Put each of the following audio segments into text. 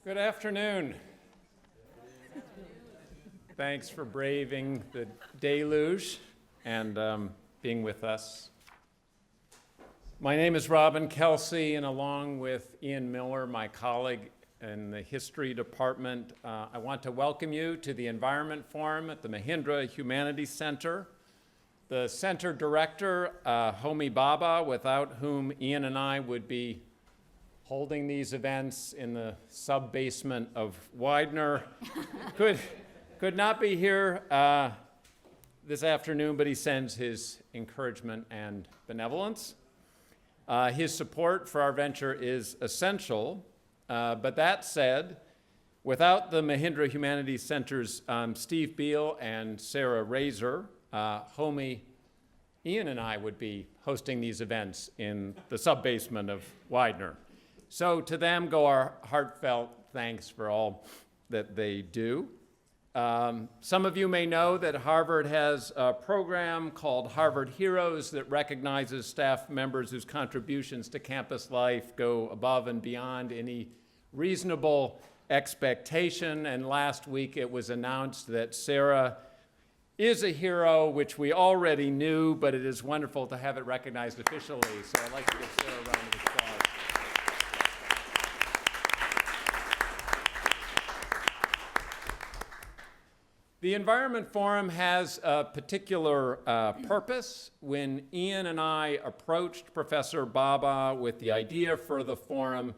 Good afternoon. Thanks for braving the deluge and being with us. My name is Kelsey, and along with Ian Miller, my colleague in the History Department, I want to welcome you to the Environment Forum at the Mahindra Humanities Center. The center director, Homi Bhabha, without whom Ian and I would be holding these events in the sub-basement of Widener, could not be here this afternoon, but he sends his encouragement and benevolence. His support for our venture is essential, but that said, without the Mahindra Humanities Center's Steve Beal and Sarah Razor, Homi, Ian and I would be hosting these events in the sub-basement of Widener. So to them go our heartfelt thanks for all that they do. Some of you may know that Harvard has a program called Harvard Heroes that recognizes staff members whose contributions to campus life go above and beyond any reasonable expectation. And last week it was announced that Sarah is a hero, which we already knew, but it is wonderful to have it recognized officially. So I'd like to give Sarah a round of applause. The Environment Forum has a particular purpose. When Ian and I approached Professor Bhabha with the idea for the forum,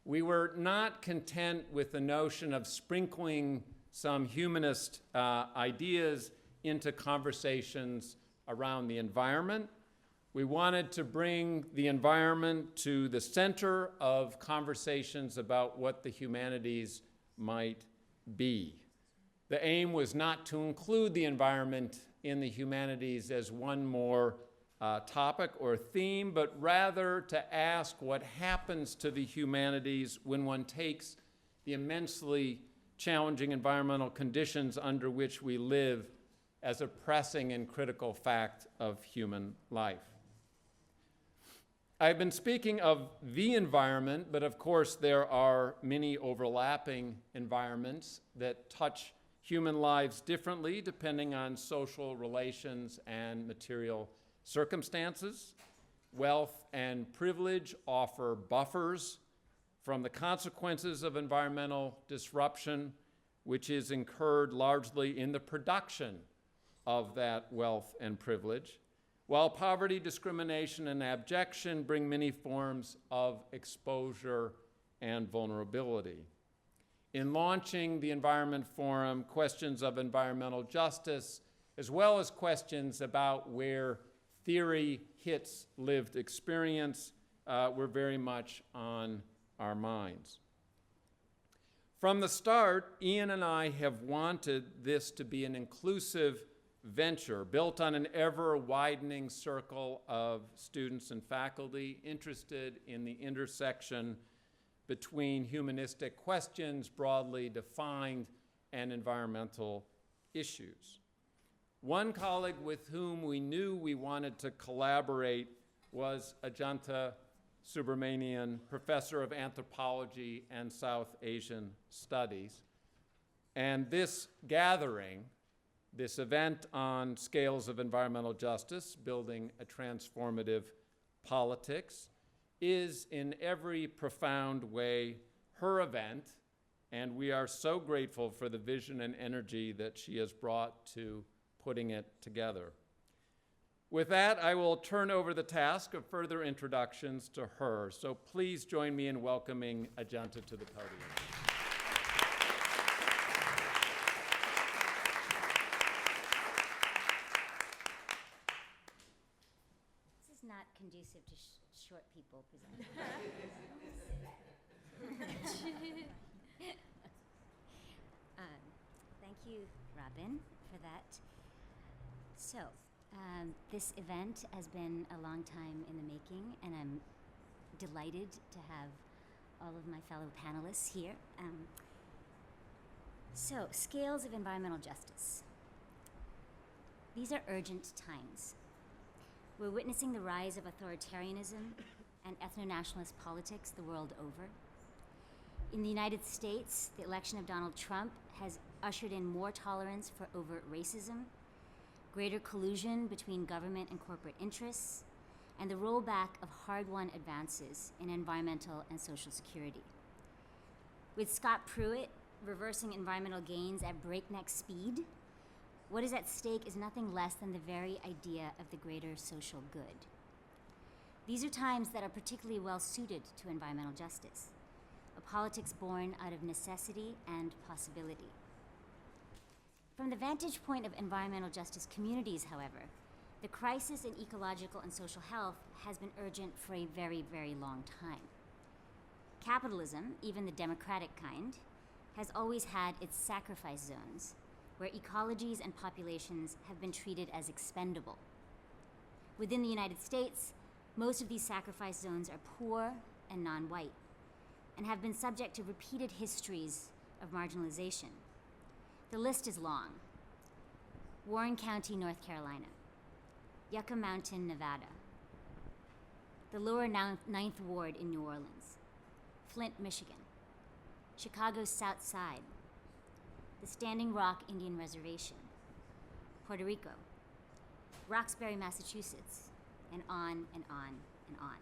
we were not content with the notion of sprinkling some humanist ideas into conversations around the environment. We wanted to bring the environment to the center of conversations about what the humanities might be. The aim was not to include the environment in the humanities as one more topic or theme, but rather to ask what happens to the humanities when one takes the immensely challenging environmental conditions under which we live as a pressing and critical fact of human life. I've been speaking of the environment, but of course there are many overlapping environments that touch human lives differently depending on social relations and material circumstances. Wealth and privilege offer buffers from the consequences of environmental disruption, which is incurred largely in the production of that wealth and privilege, while poverty, discrimination, and abjection bring many forms of exposure and vulnerability. In launching the Environment Forum, questions of environmental justice, as well as questions about where theory hits lived experience, were very much on our minds. From the start, Ian and I have wanted this to be an inclusive venture built on an ever-widening circle of students and faculty interested in the intersection between humanistic questions broadly defined and environmental issues. One colleague with whom we knew we wanted to collaborate was Ajanta Subramanian, professor of anthropology and South Asian studies. And this gathering, this event on scales of environmental justice, building a transformative politics, is in every profound way her event, and we are so grateful for the vision and energy that she has brought to putting it together. With that, I will turn over the task of further introductions to her, so please join me in welcoming Ajanta to the podium. This is not conducive to short people presenting. Thank you, Robin, for that. So, this event has been a long time in the making, and I'm delighted to have all of my fellow panelists here. So, scales of environmental justice. These are urgent times. We're witnessing the rise of authoritarianism and ethno-nationalist politics the world over. In the United States, the election of Donald Trump has ushered in more tolerance for overt racism, greater collusion between government and corporate interests, and the rollback of hard-won advances in environmental and social security. With Scott Pruitt reversing environmental gains at breakneck speed, what is at stake is nothing less than the very idea of the greater social good. These are times that are particularly well suited to environmental justice, a politics born out of necessity and possibility. From the vantage point of environmental justice communities, however, the crisis in ecological and social health has been urgent for a very, very long time. Capitalism, even the democratic kind, has always had its sacrifice zones, where ecologies and populations have been treated as expendable. Within the United States, most of these sacrifice zones are poor and non-white, and have been subject to repeated histories of marginalization. The list is long. Warren County, North Carolina. Yucca Mountain, Nevada. The lower Ninth Ward in New Orleans. Flint, Michigan. Chicago's South Side. The Standing Rock Indian Reservation. Puerto Rico. Roxbury, Massachusetts, and on and on and on.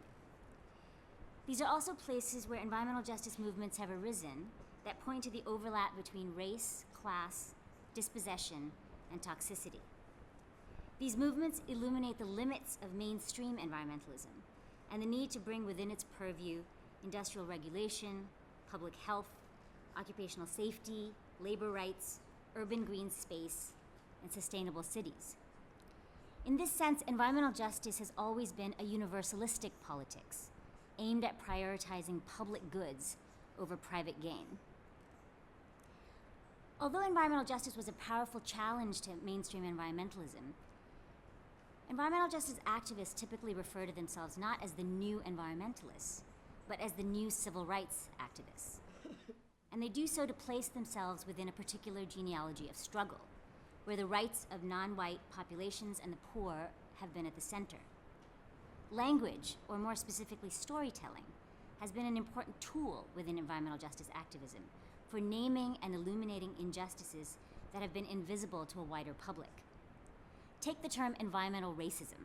These are also places where environmental justice movements have arisen that point to the overlap between race, class, dispossession, and toxicity. These movements illuminate the limits of mainstream environmentalism and the need to bring within its purview industrial regulation, public health, occupational safety, labor rights, urban green space, and sustainable cities. In this sense, environmental justice has always been a universalistic politics, aimed at prioritizing public goods over private gain. Although environmental justice was a powerful challenge to mainstream environmentalism, environmental justice activists typically refer to themselves not as the new environmentalists, but as the new civil rights activists. And they do so to place themselves within a particular genealogy of struggle, where the rights of non-white populations and the poor have been at the center. Language, or more specifically storytelling, has been an important tool within environmental justice activism for naming and illuminating injustices that have been invisible to a wider public. Take the term environmental racism,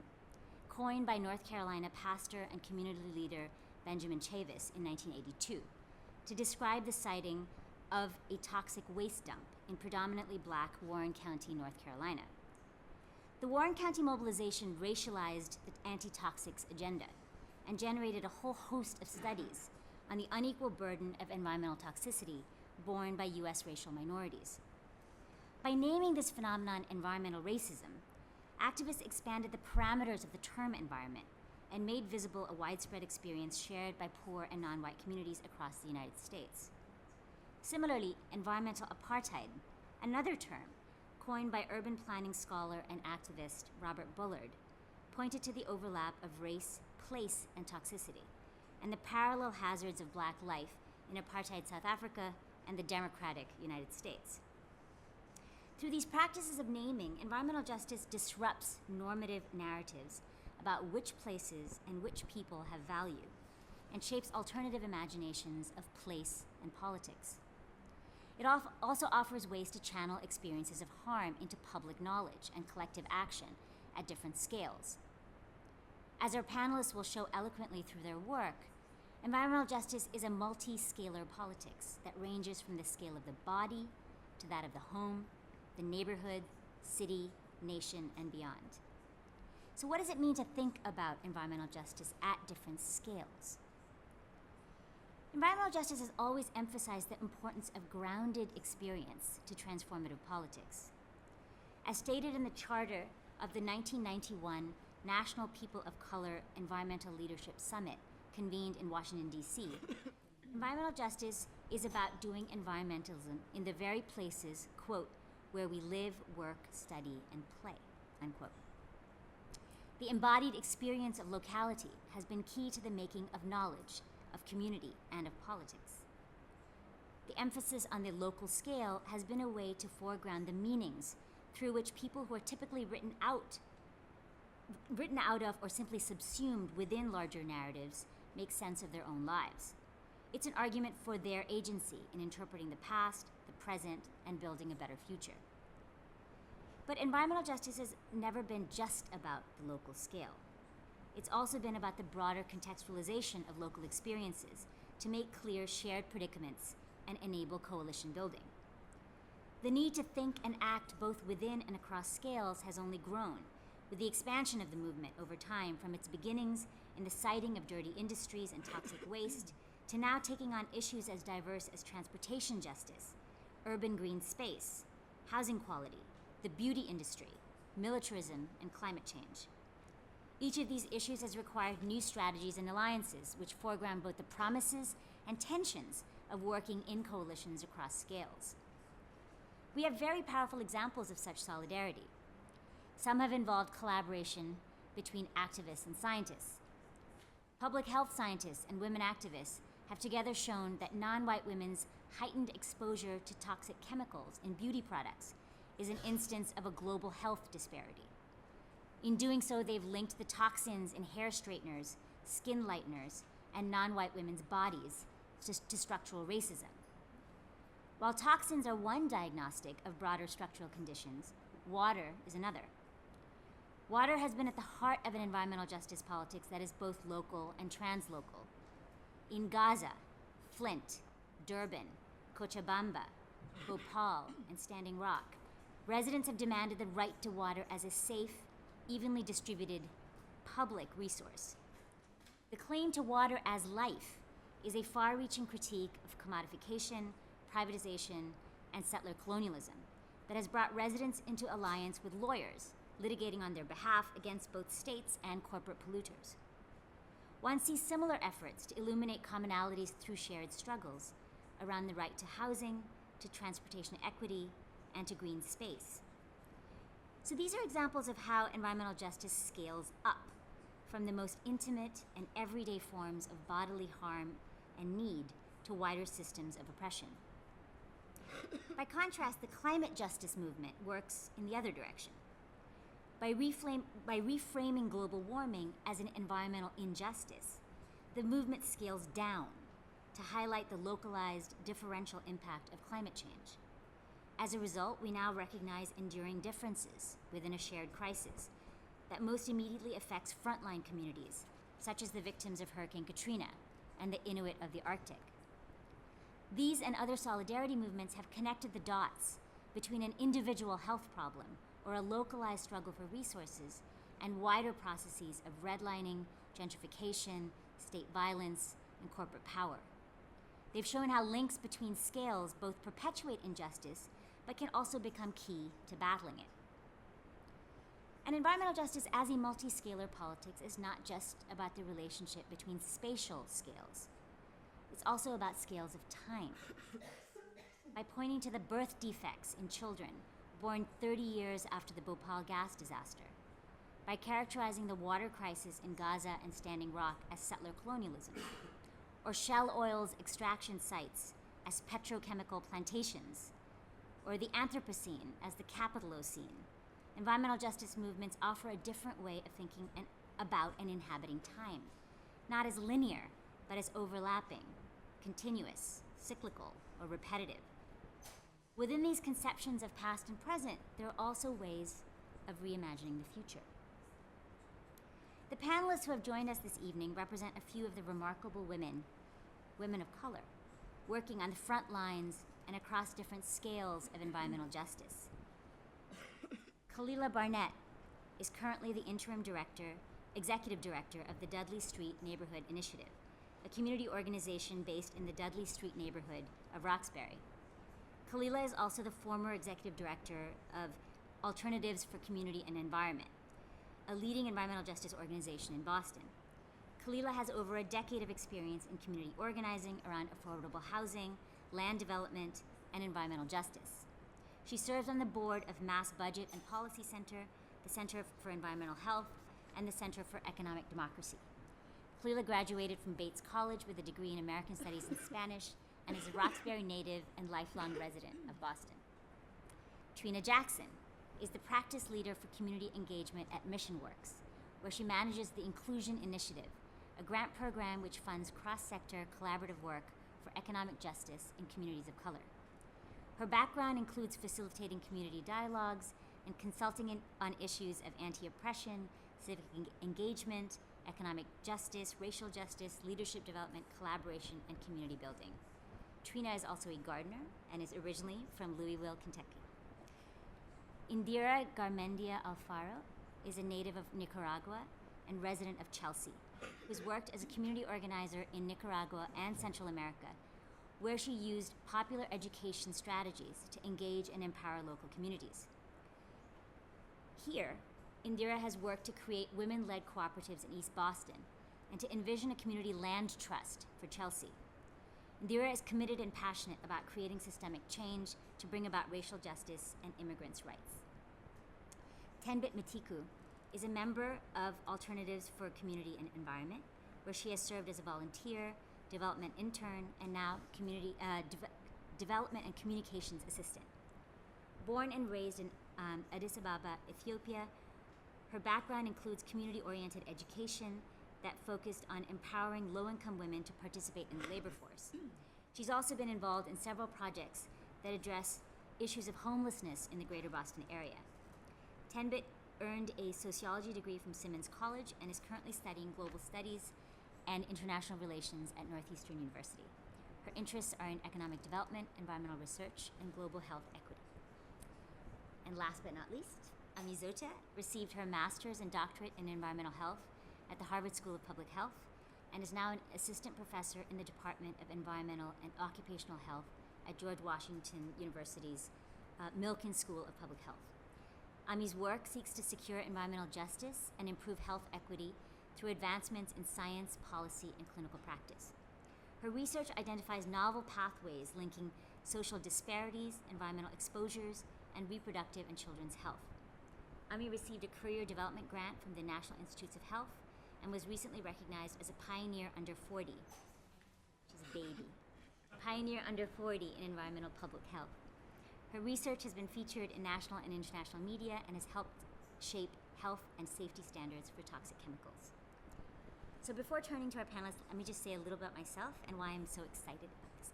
coined by North Carolina pastor and community leader Benjamin Chavis in 1982, to describe the siting of a toxic waste dump in predominantly black Warren County, North Carolina. The Warren County mobilization racialized the anti-toxics agenda and generated a whole host of studies on the unequal burden of environmental toxicity borne by US racial minorities. By naming this phenomenon environmental racism, activists expanded the parameters of the term environment and made visible a widespread experience shared by poor and non-white communities across the United States. Similarly, environmental apartheid, another term coined by urban planning scholar and activist Robert Bullard, pointed to the overlap of race, place, and toxicity, and the parallel hazards of black life in apartheid South Africa and the democratic United States. Through these practices of naming, environmental justice disrupts normative narratives about which places and which people have value, and shapes alternative imaginations of place and politics. It also offers ways to channel experiences of harm into public knowledge and collective action at different scales. As our panelists will show eloquently through their work, environmental justice is a multi-scalar politics that ranges from the scale of the body to that of the home, the neighborhood, city, nation, and beyond. So what does it mean to think about environmental justice at different scales? Environmental justice has always emphasized the importance of grounded experience to transformative politics. As stated in the charter of the 1991 National People of Color Environmental Leadership Summit, convened in Washington, D.C., environmental justice is about doing environmentalism in the very places, quote, where we live, work, study, and play, unquote. The embodied experience of locality has been key to the making of knowledge, of community, and of politics. The emphasis on the local scale has been a way to foreground the meanings through which people who are typically written out of or simply subsumed within larger narratives make sense of their own lives. It's an argument for their agency in interpreting the past, the present, and building a better future. But environmental justice has never been just about the local scale. It's also been about the broader contextualization of local experiences to make clear shared predicaments and enable coalition building. The need to think and act both within and across scales has only grown, with the expansion of the movement over time from its beginnings in the citing of dirty industries and toxic waste to now taking on issues as diverse as transportation justice, urban green space, housing quality, the beauty industry, militarism, and climate change. Each of these issues has required new strategies and alliances which foreground both the promises and tensions of working in coalitions across scales. We have very powerful examples of such solidarity. Some have involved collaboration between activists and scientists. Public health scientists and women activists have together shown that non-white women's heightened exposure to toxic chemicals in beauty products is an instance of a global health disparity. In doing so, they've linked the toxins in hair straighteners, skin lighteners, and non-white women's bodies to structural racism. While toxins are one diagnostic of broader structural conditions, water is another. Water has been at the heart of an environmental justice politics that is both local and translocal. In Gaza, Flint, Durban, Cochabamba, Bhopal, and Standing Rock, residents have demanded the right to water as a safe, evenly distributed public resource. The claim to water as life is a far-reaching critique of commodification, privatization, and settler colonialism that has brought residents into alliance with lawyers, litigating on their behalf against both states and corporate polluters. One sees similar efforts to illuminate commonalities through shared struggles around the right to housing, to transportation equity, and to green space. So these are examples of how environmental justice scales up from the most intimate and everyday forms of bodily harm and need to wider systems of oppression. By contrast, the climate justice movement works in the other direction. By reframing global warming as an environmental injustice, the movement scales down to highlight the localized differential impact of climate change. As a result, we now recognize enduring differences within a shared crisis that most immediately affects frontline communities, such as the victims of Hurricane Katrina and the Inuit of the Arctic. These and other solidarity movements have connected the dots between an individual health problem or a localized struggle for resources and wider processes of redlining, gentrification, state violence, and corporate power. They've shown how links between scales both perpetuate injustice but can also become key to battling it. And environmental justice as a multi-scalar politics is not just about the relationship between spatial scales. It's also about scales of time. By pointing to the birth defects in children born 30 years after the Bhopal gas disaster, by characterizing the water crisis in Gaza and Standing Rock as settler colonialism, or Shell Oil's extraction sites as petrochemical plantations, or the Anthropocene as the Capitalocene, environmental justice movements offer a different way of thinking about and inhabiting time, not as linear, but as overlapping, continuous, cyclical, or repetitive. Within these conceptions of past and present, there are also ways of reimagining the future. The panelists who have joined us this evening represent a few of the remarkable women of color, working on the front lines and across different scales of environmental justice. Khalila Barnett is currently the executive director of the Dudley Street Neighborhood Initiative, a community organization based in the Dudley Street neighborhood of Roxbury. Khalila is also the former executive director of Alternatives for Community and Environment, a leading environmental justice organization in Boston. Khalila has over a decade of experience in community organizing around affordable housing, land development, and environmental justice. She serves on the board of Mass Budget and Policy Center, the Center for Environmental Health, and the Center for Economic Democracy. Khalila graduated from Bates College with a degree in American Studies and Spanish and is a Roxbury native and lifelong resident of Boston. Trina Jackson is the practice leader for community engagement at MissionWorks, where she manages the Inclusion Initiative, a grant program which funds cross-sector collaborative work for economic justice in communities of color. Her background includes facilitating community dialogues and consulting on issues of anti-oppression, civic engagement, economic justice, racial justice, leadership development, collaboration, and community building. Trina is also a gardener and is originally from Louisville, Kentucky. Indira Garmendia Alfaro is a native of Nicaragua and resident of Chelsea, who's worked as a community organizer in Nicaragua and Central America, where she used popular education strategies to engage and empower local communities. Here, Indira has worked to create women-led cooperatives in East Boston and to envision a community land trust for Chelsea. Indira is committed and passionate about creating systemic change to bring about racial justice and immigrants' rights. Tenbit Matiku is a member of Alternatives for Community and Environment, where she has served as a volunteer, development intern, and now community development and communications assistant. Born and raised in Addis Ababa, Ethiopia, her background includes community-oriented education that focused on empowering low-income women to participate in the labor force. She's also been involved in several projects that address issues of homelessness in the greater Boston area. Tenbit earned a sociology degree from Simmons College and is currently studying global studies and international relations at Northeastern University. Her interests are in economic development, environmental research, and global health equity. And last but not least, Ami Zota received her master's and doctorate in environmental health at the Harvard School of Public Health and is now an assistant professor in the Department of Environmental and Occupational Health at George Washington University's Milken School of Public Health. Ami's work seeks to secure environmental justice and improve health equity through advancements in science, policy, and clinical practice. Her research identifies novel pathways linking social disparities, environmental exposures, and reproductive and children's health. Ami received a career development grant from the National Institutes of Health and was recently recognized as a pioneer under 40. She's a baby. Pioneer under 40 in environmental public health. Her research has been featured in national and international media and has helped shape health and safety standards for toxic chemicals. So before turning to our panelists, let me just say a little about myself and why I'm so excited about this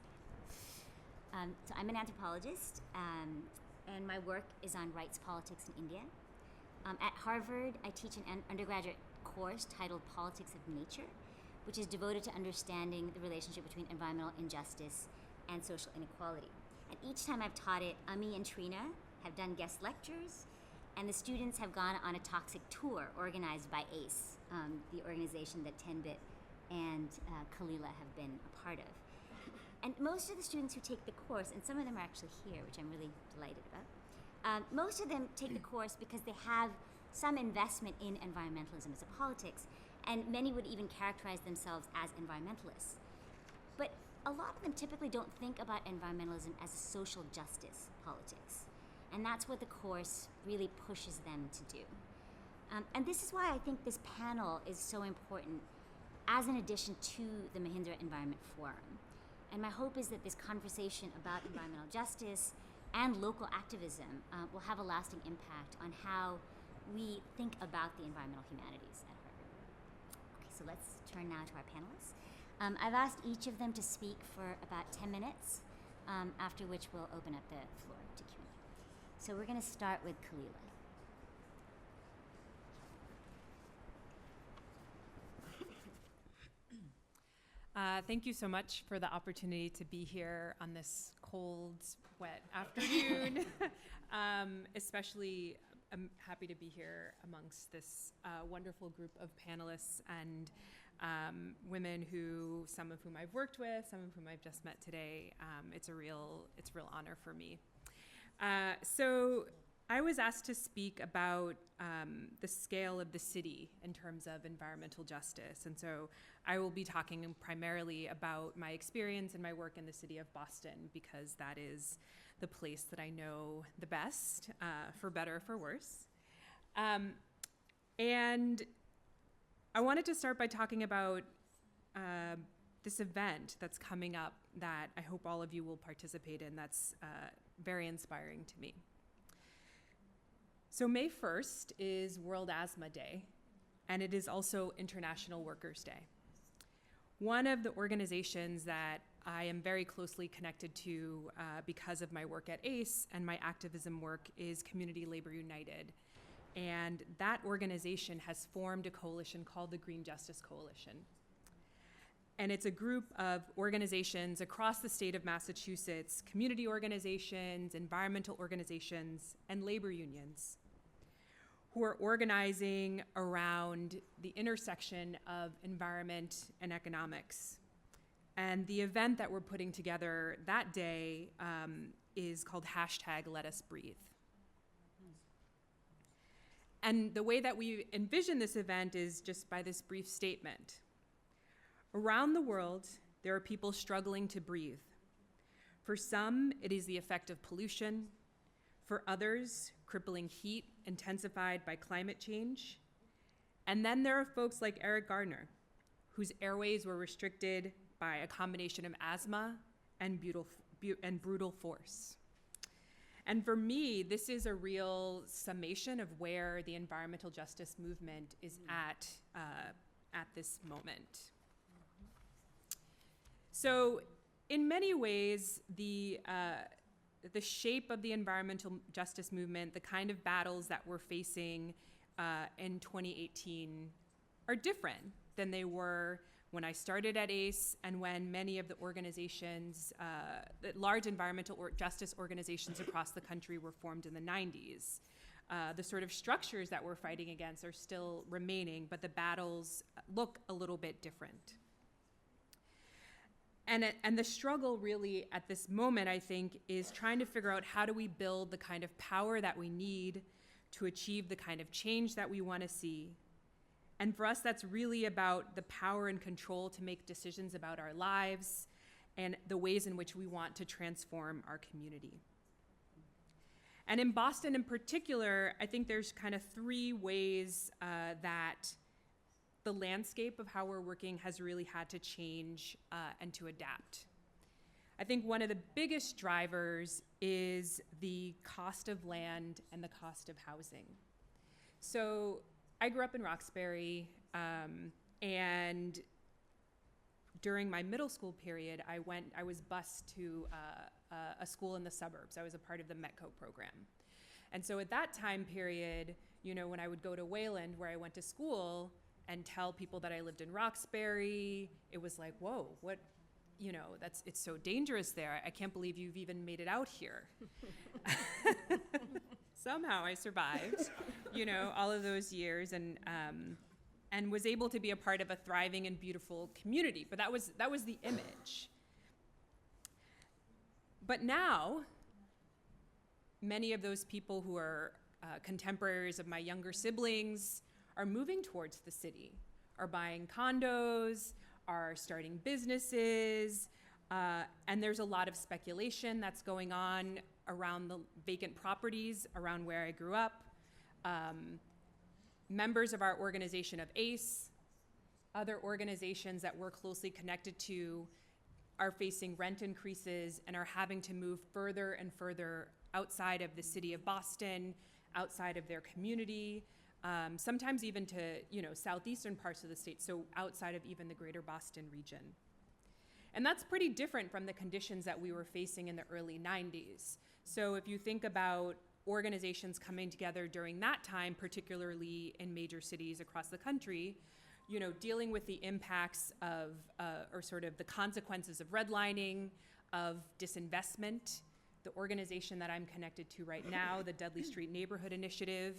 panel. So I'm an anthropologist, and my work is on rights politics in India. At Harvard, I teach an undergraduate course titled Politics of Nature, which is devoted to understanding the relationship between environmental injustice and social inequality. And each time I've taught it, Ami and Trina have done guest lectures, and the students have gone on a toxic tour organized by ACE, the organization that Tenbit and Kalila have been a part of. And most of the students who take the course, and some of them are actually here, which I'm really delighted about, most of them take the course because they have some investment in environmentalism as a politics, and many would even characterize themselves as environmentalists. But a lot of them typically don't think about environmentalism as a social justice politics. And that's what the course really pushes them to do. And this is why I think this panel is so important as an addition to the Mahindra Environment Forum. And my hope is that this conversation about environmental justice and local activism will have a lasting impact on how we think about the environmental humanities at Harvard. Okay, so let's turn now to our panelists. I've asked each of them to speak for about 10 minutes, after which we'll open up the floor to Q&A. So we're going to start with Kalila. Thank you so much for the opportunity to be here on this cold, wet afternoon. Especially, I'm happy to be here amongst this wonderful group of panelists and women who, some of whom I've worked with, some of whom I've just met today. It's a real honor for me. So I was asked to speak about the scale of the city in terms of environmental justice. And so I will be talking primarily about my experience and my work in the city of Boston, because that is the place that I know the best, for better or for worse. And I wanted to start by talking about this event that's coming up that I hope all of you will participate in, that's very inspiring to me. So May 1st is World Asthma Day, and it is also International Workers' Day. One of the organizations that I am very closely connected to because of my work at ACE and my activism work is Community Labor United. And that organization has formed a coalition called the Green Justice Coalition. And it's a group of organizations across the state of Massachusetts, community organizations, environmental organizations, and labor unions who are organizing around the intersection of environment and economics. And the event that we're putting together that day is called #LetUsBreathe. And the way that we envision this event is just by this brief statement. Around the world, there are people struggling to breathe. For some, it is the effect of pollution. For others, crippling heat intensified by climate change. And then there are folks like Eric Gardner, whose airways were restricted by a combination of asthma and brutal force. And for me, this is a real summation of where the environmental justice movement is at this moment. So in many ways, the shape of the environmental justice movement, the kind of battles that we're facing in 2018 are different than they were when I started at ACE and when many of the organizations, the large environmental justice organizations across the country were formed in the 90s. The sort of structures that we're fighting against are still remaining, but the battles look a little bit different. And the struggle really at this moment, I think, is trying to figure out how do we build the kind of power that we need to achieve the kind of change that we want to see. And for us, that's really about the power and control to make decisions about our lives and the ways in which we want to transform our community. And in Boston in particular, I think there's kind of three ways that the landscape of how we're working has really had to change and to adapt. I think one of the biggest drivers is the cost of land and the cost of housing. So I grew up in Roxbury, and during my middle school period, I was bused to a school in the suburbs. I was a part of the METCO program. And so at that time period, when I would go to Wayland, where I went to school, and tell people that I lived in Roxbury, it was like, whoa, what, it's so dangerous there. I can't believe you've even made it out here. Somehow I survived, all of those years and was able to be a part of a thriving and beautiful community. But that was the image. But now, many of those people who are contemporaries of my younger siblings are moving towards the city, are buying condos, are starting businesses, and there's a lot of speculation that's going on around the vacant properties around where I grew up. Members of our organization of ACE, other organizations that we're closely connected to are facing rent increases and are having to move further and further outside of the city of Boston, outside of their community, sometimes even to southeastern parts of the state, so outside of even the greater Boston region. And that's pretty different from the conditions that we were facing in the early 90s. So if you think about organizations coming together during that time, particularly in major cities across the country, dealing with the impacts of, or sort of the consequences of redlining, of disinvestment. The organization that I'm connected to right now, the Dudley Street Neighborhood Initiative,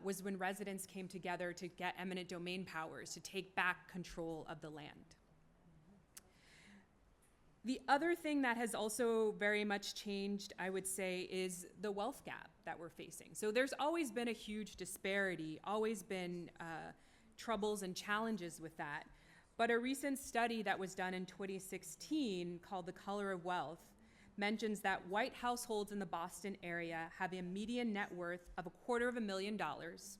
was when residents came together to get eminent domain powers to take back control of the land. The other thing that has also very much changed, I would say, is the wealth gap that we're facing. So there's always been a huge disparity, always been troubles and challenges with that. But a recent study that was done in 2016 called The Color of Wealth mentions that white households in the Boston area have a median net worth of $250,000,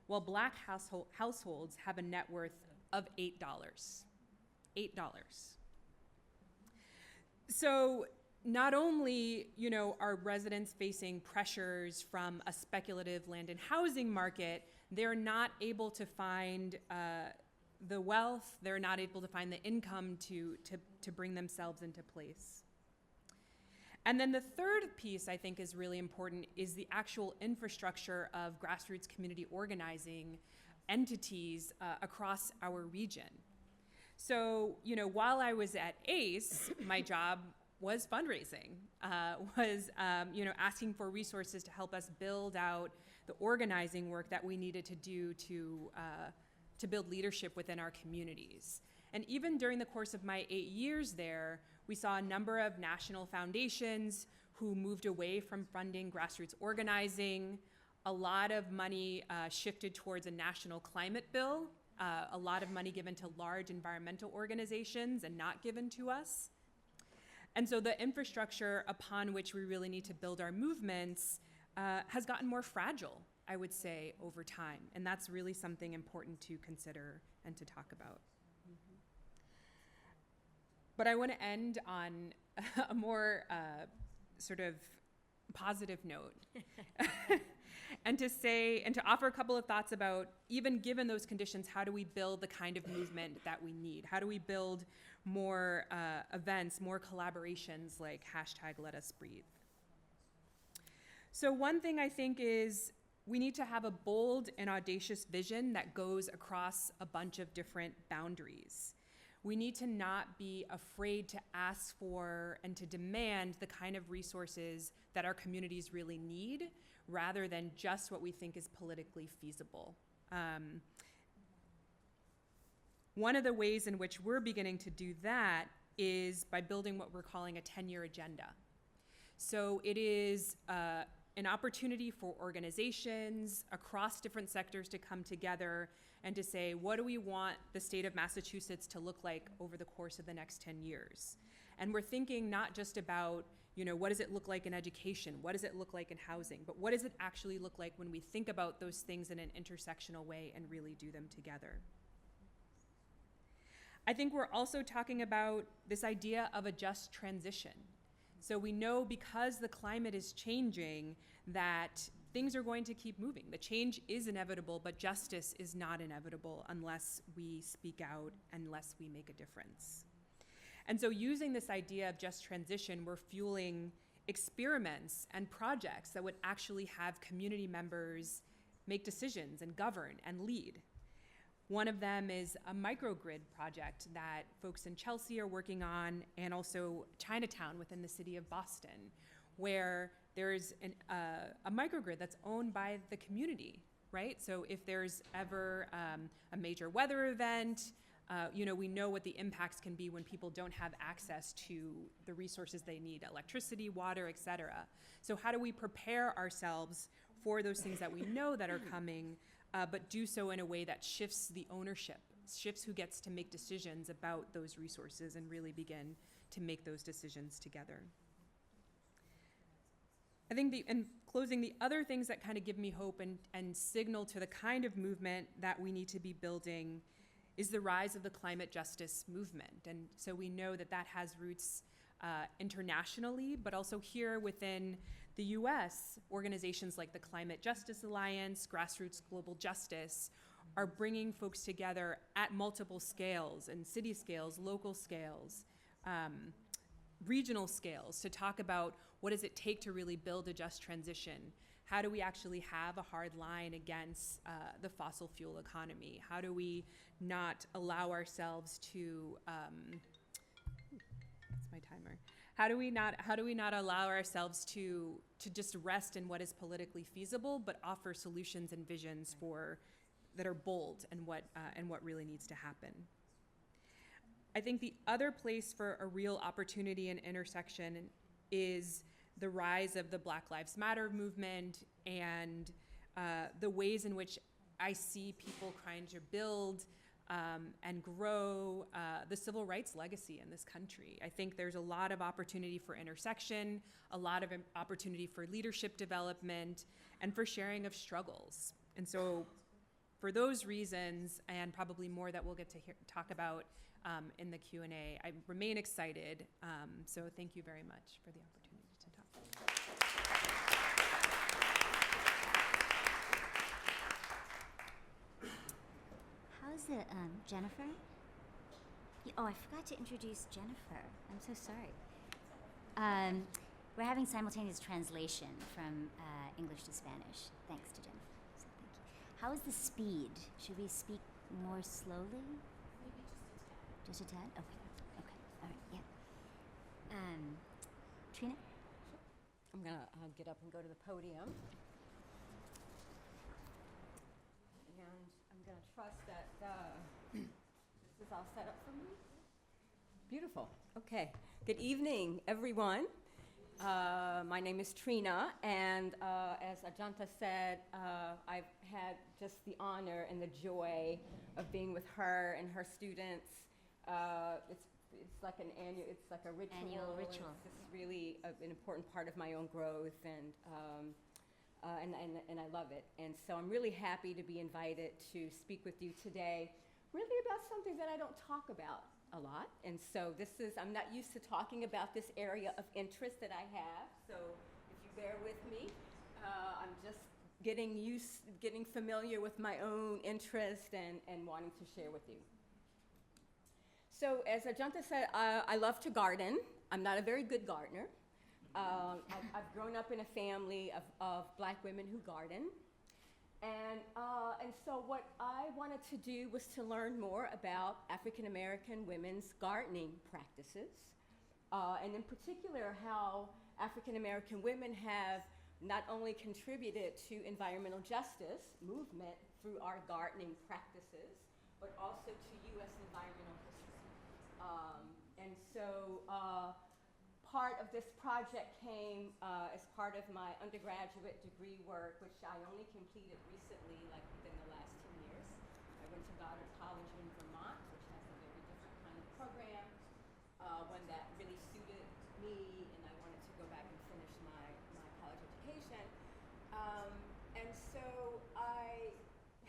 while black households have a net worth of $8. So not only, are residents facing pressures from a speculative land and housing market, they're not able to find the wealth, they're not able to find the income to bring themselves into place. And then the third piece I think is really important is the actual infrastructure of grassroots community organizing entities across our region. So, while I was at ACE, my job was fundraising, asking for resources to help us build out the organizing work that we needed to do to build leadership within our communities. And even during the course of my 8 years there, we saw a number of national foundations who moved away from funding grassroots organizing. A lot of money shifted towards a national climate bill, a lot of money given to large environmental organizations and not given to us. And so the infrastructure upon which we really need to build our movements has gotten more fragile, I would say, over time. And that's really something important to consider and to talk about. But I want to end on a more sort of positive note and to offer a couple of thoughts about, even given those conditions, how do we build the kind of movement that we need? How do we build more events, more collaborations like #LetUsBreathe? So one thing I think is we need to have a bold and audacious vision that goes across a bunch of different boundaries. We need to not be afraid to ask for and to demand the kind of resources that our communities really need, rather than just what we think is politically feasible. One of the ways in which we're beginning to do that is by building what we're calling a 10-year agenda. So it is an opportunity for organizations across different sectors to come together and to say, what do we want the state of Massachusetts to look like over the course of the next 10 years? And we're thinking not just about, what does it look like in education? What does it look like in housing? But what does it actually look like when we think about those things in an intersectional way and really do them together? I think we're also talking about this idea of a just transition. So we know, because the climate is changing, that things are going to keep moving. The change is inevitable, but justice is not inevitable unless we speak out, unless we make a difference. And so using this idea of just transition, we're fueling experiments and projects that would actually have community members make decisions and govern and lead. One of them is a microgrid project that folks in Kelsey are working on, and also Chinatown within the city of Boston, where there's a microgrid that's owned by the community, right? So if there's ever a major weather event, we know what the impacts can be when people don't have access to the resources they need, electricity, water, et cetera. So how do we prepare ourselves for those things that we know that are coming, but do so in a way that shifts the ownership, shifts who gets to make decisions about those resources, and really begin to make those decisions together. I think in closing, the other things that kind of give me hope and signal to the kind of movement that we need to be building is the rise of the climate justice movement. And so we know that that has roots internationally, but also here within the US, organizations like the Climate Justice Alliance, Grassroots Global Justice, are bringing folks together at multiple scales, and city scales, local scales, regional scales, to talk about what does it take to really build a just transition? How do we actually have a hard line against the fossil fuel economy? How do we not allow ourselves to, that's my timer. How do we not allow ourselves to just rest in what is politically feasible, but offer solutions and visions that are bold and what really needs to happen? I think the other place for a real opportunity and intersection is the rise of the Black Lives Matter movement, and the ways in which I see people trying to build and grow the civil rights legacy in this country. I think there's a lot of opportunity for intersection, a lot of opportunity for leadership development, and for sharing of struggles. And so for those reasons, and probably more that we'll get to talk about in the Q&A, I remain excited. So thank you very much for the opportunity to talk. How's the Jennifer? Oh, I forgot to introduce Jennifer. I'm so sorry. We're having simultaneous translation from English to Spanish, thanks to Jennifer. So thank you. How is the speed? Should we speak more slowly? Maybe just a tad. Just a tad? Okay. Okay. All right. Yeah. Trina? I'm gonna get up and go to the podium. And I'm gonna trust that this is all set up for me. Beautiful. Okay. Good evening, everyone. My name is Trina, and as Ajanta said, I've had just the honor and the joy of being with her and her students. It's like an a ritual. Annual ritual. It's just really an important part of my own growth, and I love it. And so I'm really happy to be invited to speak with you today, really about something that I don't talk about a lot. And so I'm not used to talking about this area of interest that I have. So if you bear with me, I'm just getting familiar with my own interest and wanting to share with you. So as Ajanta said, I love to garden. I'm not a very good gardener. I've grown up in a family of Black women who garden. And so what I wanted to do was to learn more about African American women's gardening practices, and in particular how African American women have not only contributed to environmental justice movement through our gardening practices, but also to U.S. environmental history. And so part of this project came as part of my undergraduate degree work, which I only completed recently, like within the last 2 years. I went to Goddard College in Vermont, which has a very different kind of program, one that really suited me, and I wanted to go back and finish my college education. And so I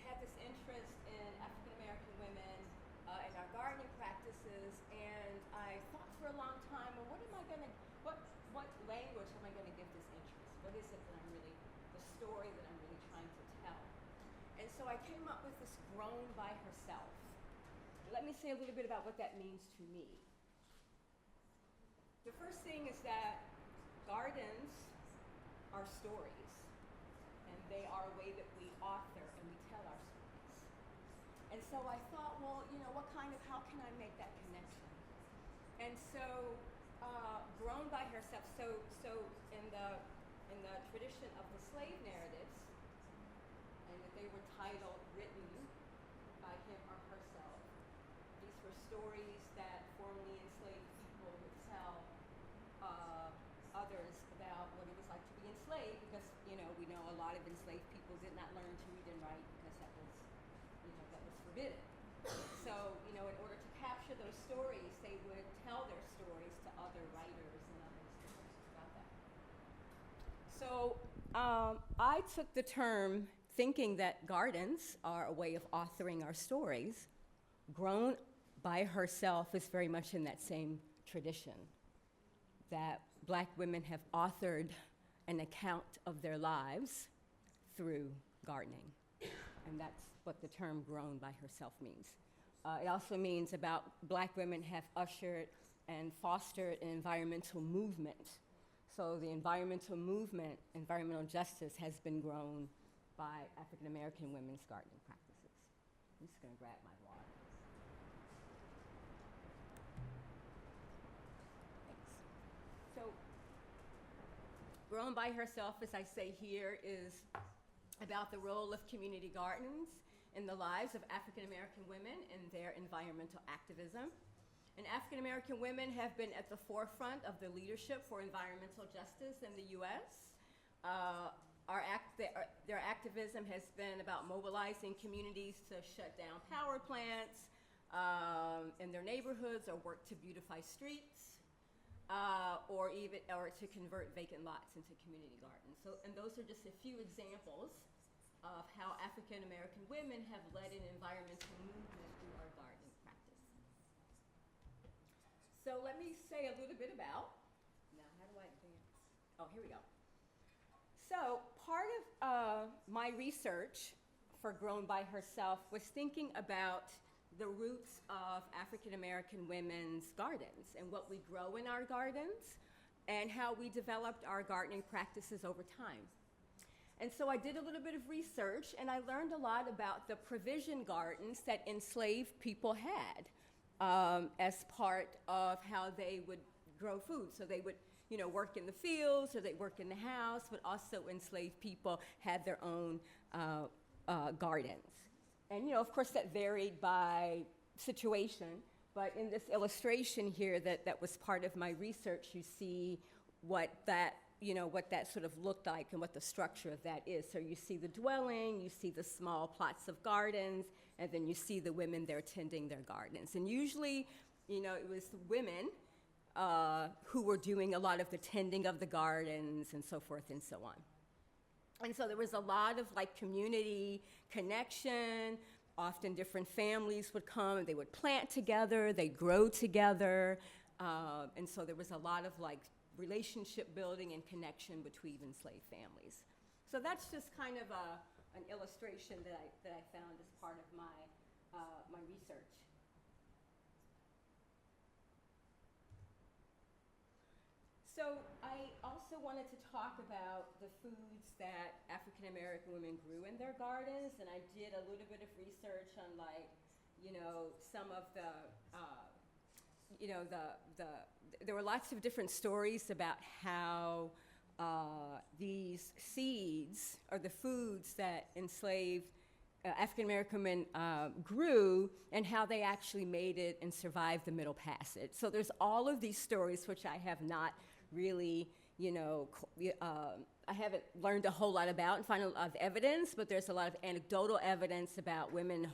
had this interest in African American women and our gardening practices, and I thought for a long time, well, what language am I going to give this interest? What is it that the story that I'm really trying to tell? And so I came up with this grown by herself. Let me say a little bit about what that means to me. The first thing is that gardens are stories, and they are a way that we author and we tell our stories. And so I thought, well, how can I make that connection? And so, grown by herself. So in the tradition of the slave narratives, and that they were titled, written by him or herself. These were stories that formerly enslaved people would tell others about what it was like to be enslaved, because we know a lot of enslaved people did not learn to read and write because that was forbidden. So in order to capture those stories, they would tell their stories to other writers and other historians about that. So I took the term, thinking that gardens are a way of authoring our stories. Grown by herself is very much in that same tradition, that Black women have authored an account of their lives through gardening. And that's what the term grown by herself means. It also means about Black women have ushered and fostered an environmental movement. So the environmental movement, environmental justice, has been grown by African American women's gardening practices. I'm just going to grab my water. Thanks. So grown by herself, as I say here, is about the role of community gardens in the lives of African American women and their environmental activism. And African American women have been at the forefront of the leadership for environmental justice in the U.S. Their activism has been about mobilizing communities to shut down power plants in their neighborhoods, or work to beautify streets, or to convert vacant lots into community gardens. So, and those are just a few examples of how African American women have led an environmental movement through our gardening practice. So let me say a little bit about, now how do I advance? Oh, here we go. So part of my research for Grown by Herself was thinking about the roots of African American women's gardens and what we grow in our gardens and how we developed our gardening practices over time. And so I did a little bit of research, and I learned a lot about the provision gardens that enslaved people had as part of how they would grow food. So they would, you know, work in the fields or they'd work in the house, but also enslaved people had their own gardens. And, you know, of course, that varied by situation. But in this illustration here that was part of my research, you see what that, you know, what that sort of looked like and what the structure of that is. So you see the dwelling, you see the small plots of gardens, and then you see the women there tending their gardens. And usually, you know, it was the women who were doing a lot of the tending of the gardens and so forth and so on. And so there was a lot of like community connection. Often different families would come and they would plant together, they'd grow together. And so there was a lot of like relationship building and connection between enslaved families. So that's just kind of an illustration that I found as part of my research. So I also wanted to talk about the foods that African American women grew in their gardens, and I did a little bit of research on, like, you know, some of the, you know, there were lots of different stories about how these seeds or the foods that enslaved African American women grew and how they actually made it and survived the Middle Passage. So there's all of these stories which I have not really, you know, I haven't learned a whole lot about and find a lot of evidence, but there's a lot of anecdotal evidence about women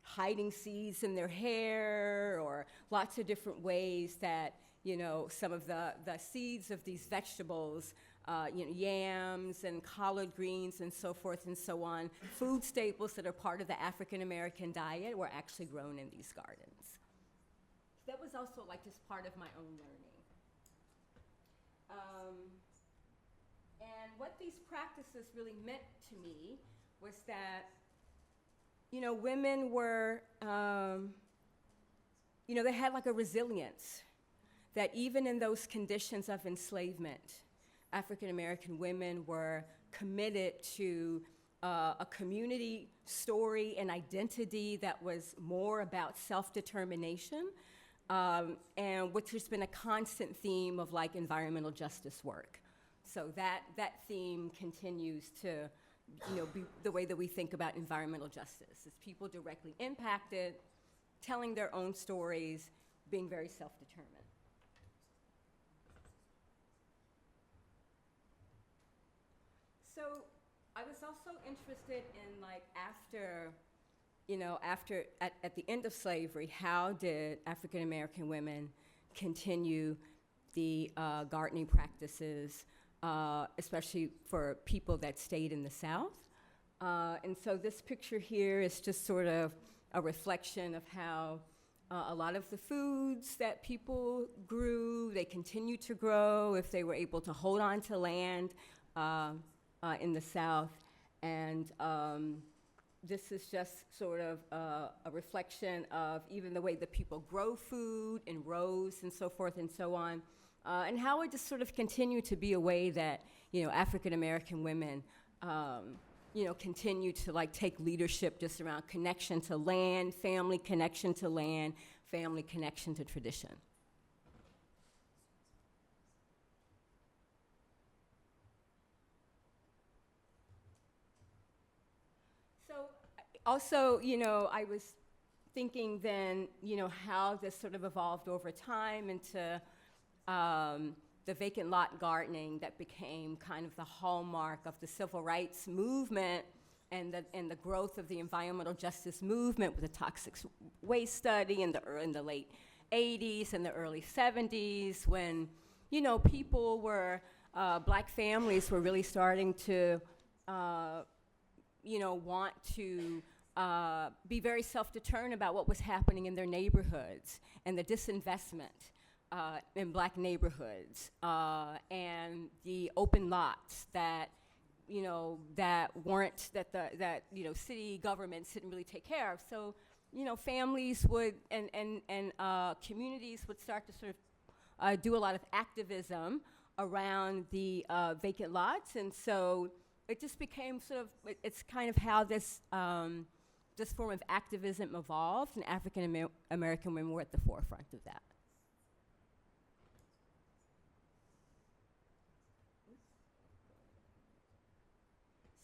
hiding seeds in their hair, or lots of different ways that, you know, some of the seeds of these vegetables, you know, yams and collard greens and so forth and so on, food staples that are part of the African American diet were actually grown in these gardens. So that was also like just part of my own learning. And what these practices really meant to me was that, you know, women were, you know, they had like a resilience that even in those conditions of enslavement, African American women were committed to a community story and identity that was more about self-determination, and which has been a constant theme of like environmental justice work. So that theme continues to, you know, be the way that we think about environmental justice, is people directly impacted, telling their own stories, being very self-determined. So I was also interested in, like, after, you know, at the end of slavery, how did African American women continue the gardening practices, especially for people that stayed in the South? And so this picture here is just sort of a reflection of how a lot of the foods that people grew, they continued to grow if they were able to hold on to land in the South. And this is just sort of a reflection of even the way that people grow food in rows and so forth and so on, and how it just sort of continued to be a way that, you know, African American women, you know, continue to like take leadership just around connection to land, family connection to land, family connection to tradition. Also, you know, I was thinking then, you know, how this sort of evolved over time into the vacant lot gardening that became kind of the hallmark of the civil rights movement and the growth of the environmental justice movement with the toxic waste study in the late 80s and the early 70s, when, you know, people were, black families were really starting to, you know, want to be very self-determined about what was happening in their neighborhoods and the disinvestment in black neighborhoods and the open lots that, you know, that you know, city governments didn't really take care of. So, families would and communities would start to sort of do a lot of activism around the vacant lots, and so it just became sort of it's kind of how this this form of activism evolved, and African American women were at the forefront of that.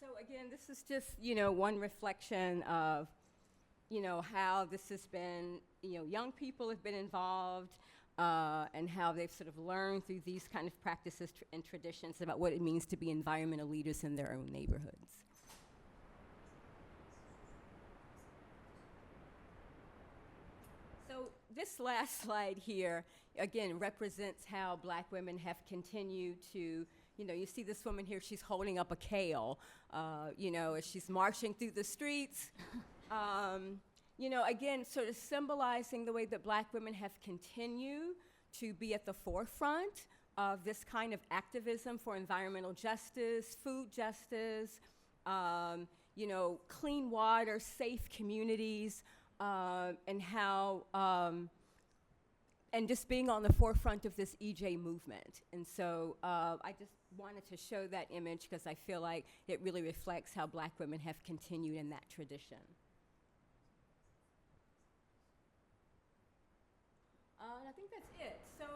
So again, this is just one reflection of how this has been, young people have been involved, and how they've sort of learned through these kind of practices and traditions about what it means to be environmental leaders in their own neighborhoods. So this last slide here, again, represents how Black women have continued to, you see this woman here, she's holding up a kale, as she's marching through the streets. Again, sort of symbolizing the way that Black women have continued to be at the forefront of this kind of activism for environmental justice, food justice, clean water, safe communities, and how, and just being on the forefront of this EJ movement. And so I just wanted to show that image because I feel like it really reflects how Black women have continued in that tradition. I think that's it. So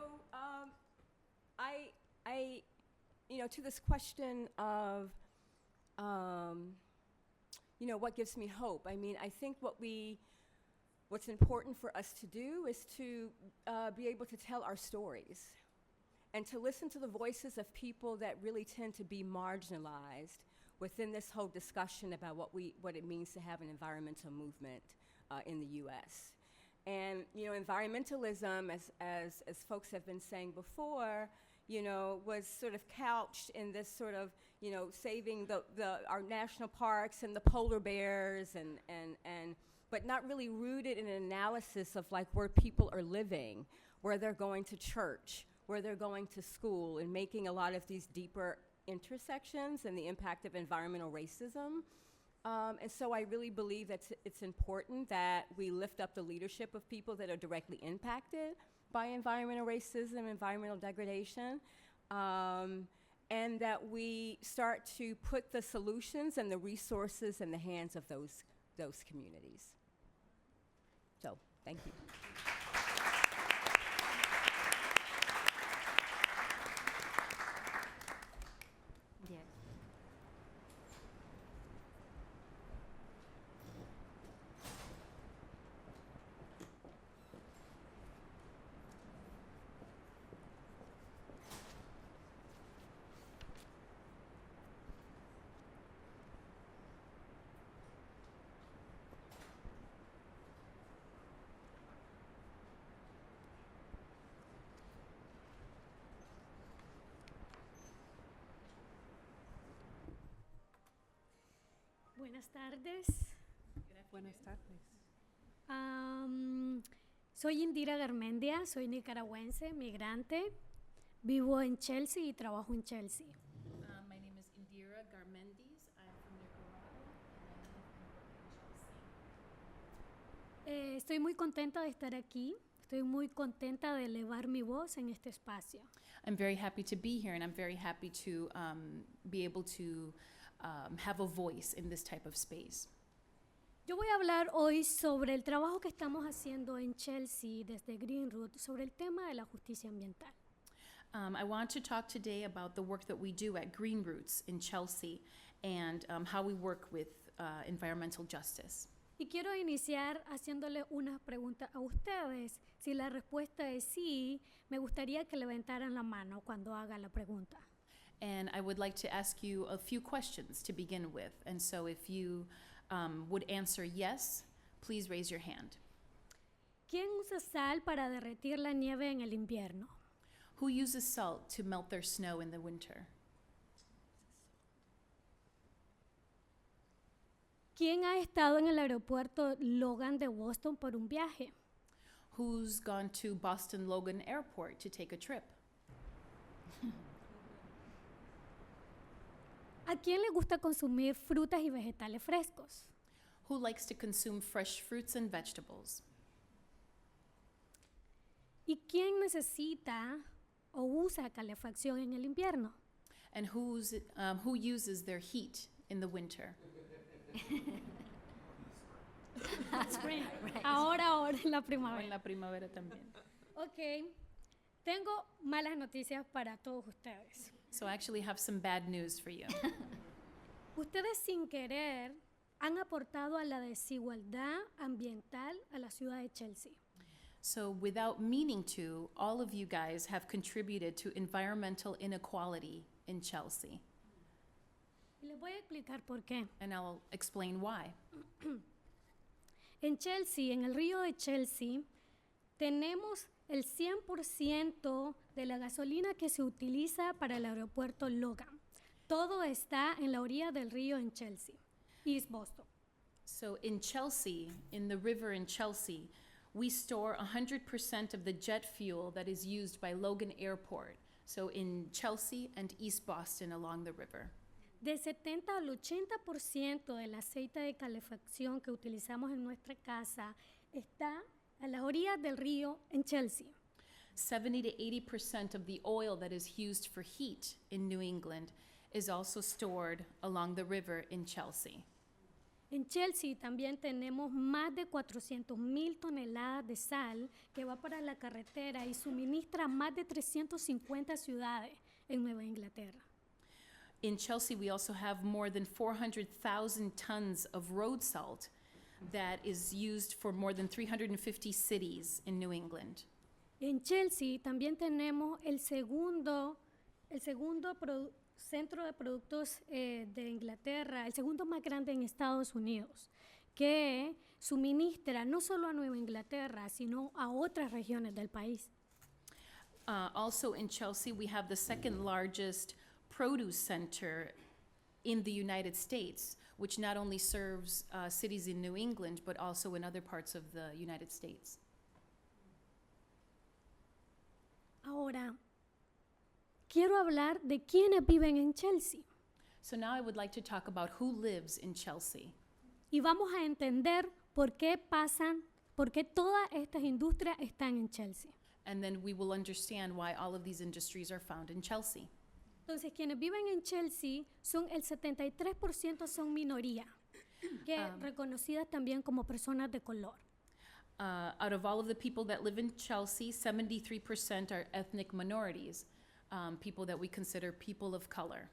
to this question of, what gives me hope? I mean, I think what's important for us to do is to be able to tell our stories and to listen to the voices of people that really tend to be marginalized within this whole discussion about what it means to have an environmental movement in the U.S. And, environmentalism, as folks have been saying before, was sort of couched in this sort of, saving our national parks and the polar bears but not really rooted in an analysis of like where people are living, where they're going to church, where they're going to school, and making a lot of these deeper intersections and the impact of environmental racism. And so I really believe that it's important that we lift up the leadership of people that are directly impacted by environmental racism, environmental degradation, and that we start to put the solutions and the resources in the hands of those communities. So, thank you. Yeah. Buenas tardes. Buenas tardes. Soy Indira Garmendia, soy nicaragüense, migrante. Vivo en Chelsea y trabajo en Chelsea. My name is Indira Garmendiz. I'm from Nicaragua and I live in Chelsea. Estoy muy contenta de estar aquí. Estoy muy contenta de elevar mi voz en este espacio. I'm very happy to be here, and I'm very happy to be able to have a voice in this type of space. Yo voy a hablar hoy sobre el trabajo que estamos haciendo en Chelsea desde Greenroot sobre el tema de la justicia ambiental. I want to talk today about the work that we do at Green Roots in Chelsea and how we work with environmental justice. Y quiero iniciar haciéndole una pregunta a ustedes. Si la respuesta es sí, me gustaría que levantaran la mano cuando haga la pregunta. And I would like to ask you a few questions to begin with. And so if you would answer yes, please raise your hand. ¿Quién usa sal para derretir la nieve en el invierno? Who uses salt to melt their snow in the winter? ¿Quién ha estado en el aeropuerto Logan de Boston por un viaje? Who's gone to Boston Logan Airport to take a trip? ¿A quién le gusta consumir frutas y vegetales frescos? Who likes to consume fresh fruits and vegetables? ¿Y quién necesita o usa calefacción en el invierno? And who uses their heat in the winter? Spring. Ahora en la O en primavera. la primavera también. Ok, tengo malas noticias para todos ustedes. So I actually have some bad news for you. Ustedes sin querer han aportado a la desigualdad ambiental a la ciudad de Chelsea. So without meaning to, all of you guys have contributed to environmental inequality in Chelsea. Y les voy a explicar por qué. And I'll explain why. En Chelsea, en el río de Chelsea, tenemos el 100% de la gasolina que se utiliza para el aeropuerto Logan. Todo está en la orilla del río en Chelsea, East Boston. So in Chelsea, in the river in Chelsea, we store 100% of the jet fuel that is used by Logan Airport. So in Chelsea and East Boston along the river. Del 70 al 80% del aceite de calefacción que utilizamos en nuestra casa está a las orillas del río en Chelsea. 70 to 80% of the oil that is used for heat in New England is also stored along the river in Chelsea. En Chelsea también tenemos más de 400,000 toneladas de sal que va para la carretera y suministra más de 350 ciudades en Nueva Inglaterra. In Chelsea, we also have more than 400,000 tons of road salt that is used for more than 350 cities in New England. En Chelsea también tenemos el segundo centro de productos de Inglaterra, el segundo más grande en Estados Unidos, que suministra no solo a Nueva Inglaterra, sino a otras regiones del país. Also in Chelsea, we have the second largest produce center in the United States, which not only serves cities in New England, but also in other parts of the United States. Ahora, quiero hablar de quiénes viven en Chelsea So now I would like to talk about who lives in Chelsea. y vamos a entender por qué todas estas industrias están en Chelsea. And then we will understand why all of these industries are found in Chelsea. Entonces, quienes viven en Chelsea son el 73% son minoría, que reconocidas también como personas de color. Out of all of the people that live in Chelsea, 73% are ethnic minorities, people that we consider people of color.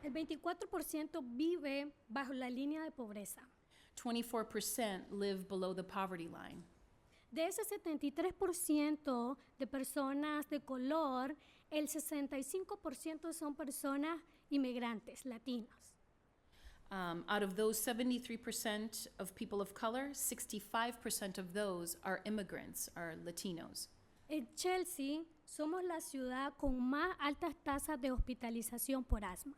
El 24% vive bajo la línea de pobreza. 24% live below the poverty line. De ese 73% de personas de color, el 65% son personas inmigrantes, latinas. Out of those 73% of people of color, 65% of those are immigrants, are Latinos. En Chelsea somos la ciudad con más altas tasas de hospitalización por asma.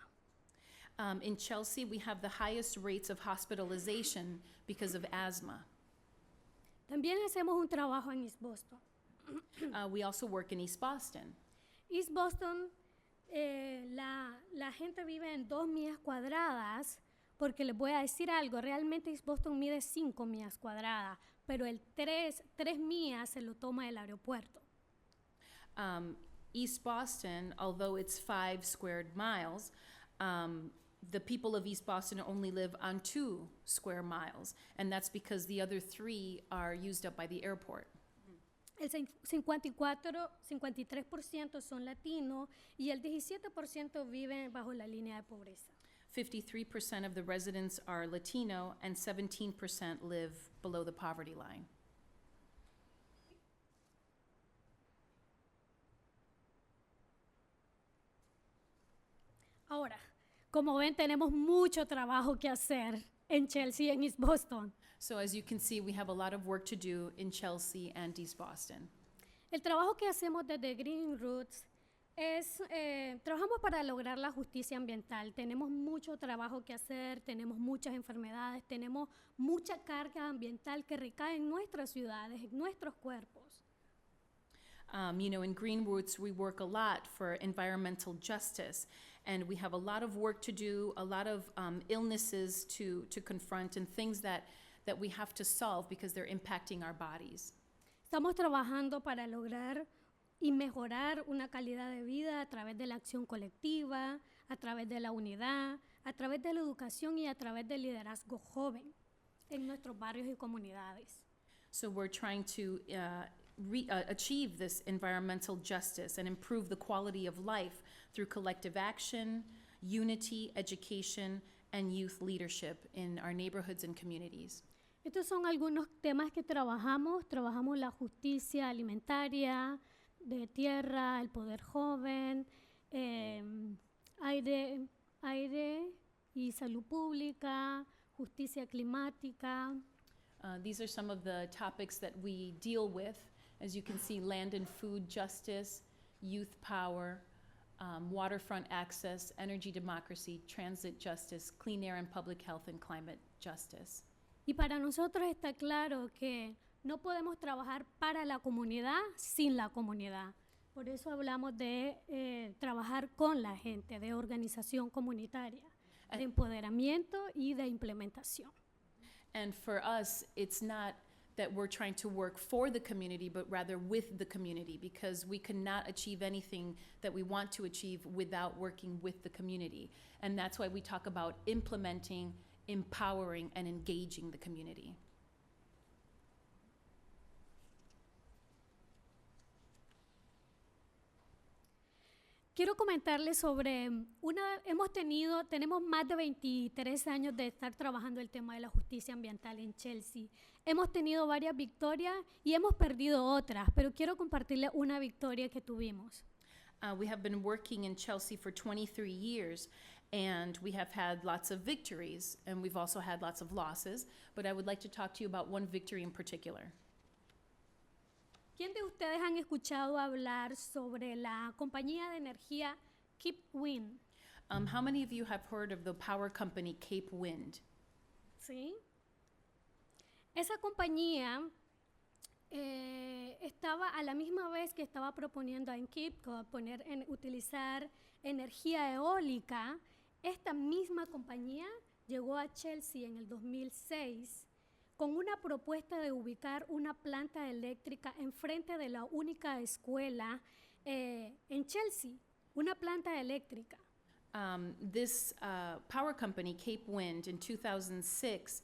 In Chelsea, we have the highest rates of hospitalization because of asthma. También hacemos un trabajo en East Boston. We also work in East Boston. East Boston, la gente vive en 2 millas cuadradas, porque les voy a decir algo, realmente East Boston mide 5 millas cuadradas, pero el 3 millas se lo toma el aeropuerto. East Boston, although it's 5 squared miles, the people of East Boston only live on 2 square miles, and that's because the other 3 are used up by the airport. El 53% son latinos y el 17% viven bajo la línea de pobreza. 53% of the residents are Latino and 17% live below the poverty line. Ahora, como ven, tenemos mucho trabajo que hacer en Chelsea y en East Boston. So as you can see, we have a lot of work to do in Chelsea and East Boston. El trabajo que hacemos desde Green Roots es, trabajamos para lograr la justicia ambiental. Tenemos mucho trabajo que hacer, tenemos muchas enfermedades, tenemos mucha carga ambiental que recae en nuestras ciudades, en nuestros cuerpos. In Green Roots, we work a lot for environmental justice, And we have a lot of work to do, a lot of illnesses to confront, and things that we have to solve because they're impacting our bodies. Estamos trabajando para lograr y mejorar una calidad de vida a través de la acción colectiva, a través de la unidad, a través de la educación y a través del liderazgo joven en nuestros barrios y comunidades. So we're trying to achieve this environmental justice and improve the quality of life through collective action, unity, education, and youth leadership in our neighborhoods and communities. Estos son algunos temas que trabajamos. Trabajamos la justicia alimentaria, de tierra, el poder joven, aire y salud pública, justicia climática. These are some of the topics that we deal with. As you can see, land and food justice, youth power, waterfront access, energy democracy, transit justice, clean air and public health, and climate justice. Y para nosotros está claro que no podemos trabajar para la comunidad sin la comunidad. Por eso hablamos de trabajar con la gente, de organización comunitaria, de empoderamiento y de implementación. And for us, it's not that we're trying to work for the community, but rather with the community, because we cannot achieve anything that we want to achieve without working with the community. And that's why we talk about implementing, empowering, and engaging the community. Quiero comentarles sobre tenemos más de 23 años de estar trabajando el tema de la justicia ambiental en Chelsea. Hemos tenido varias victorias y hemos perdido otras, pero quiero compartirles una victoria que tuvimos. We have been working in Chelsea for 23 years, and we have had lots of victories, and we've also had lots of losses, but I would like to talk to you about one victory in particular. ¿Quién de ustedes han escuchado hablar sobre la compañía de energía Cape Wind? How many of you have heard of the power company Cape Wind? ¿Sí? Esa compañía estaba a la misma vez que estaba proponiendo en Cape Cod utilizar energía eólica. Esta misma compañía llegó a Chelsea en el 2006 con una propuesta de ubicar una planta eléctrica enfrente de la única escuela en Chelsea, una planta eléctrica. This power company, Cape Wind, in 2006,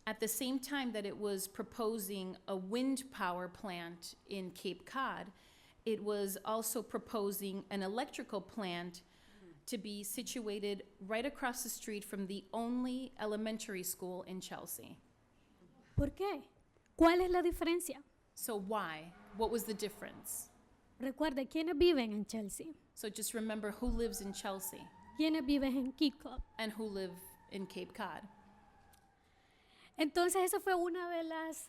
at the same time that it was proposing a wind power plant in Cape Cod, it was also proposing an electrical plant to be situated right across the street from the only elementary school in Chelsea. ¿Por qué? ¿Cuál es la diferencia? So why? What was the difference? Recuerde, ¿quiénes viven en Chelsea? So just remember who lives in Chelsea ¿Quiénes viven en Cape Cod? and who live in Cape Cod. Entonces, esa fue una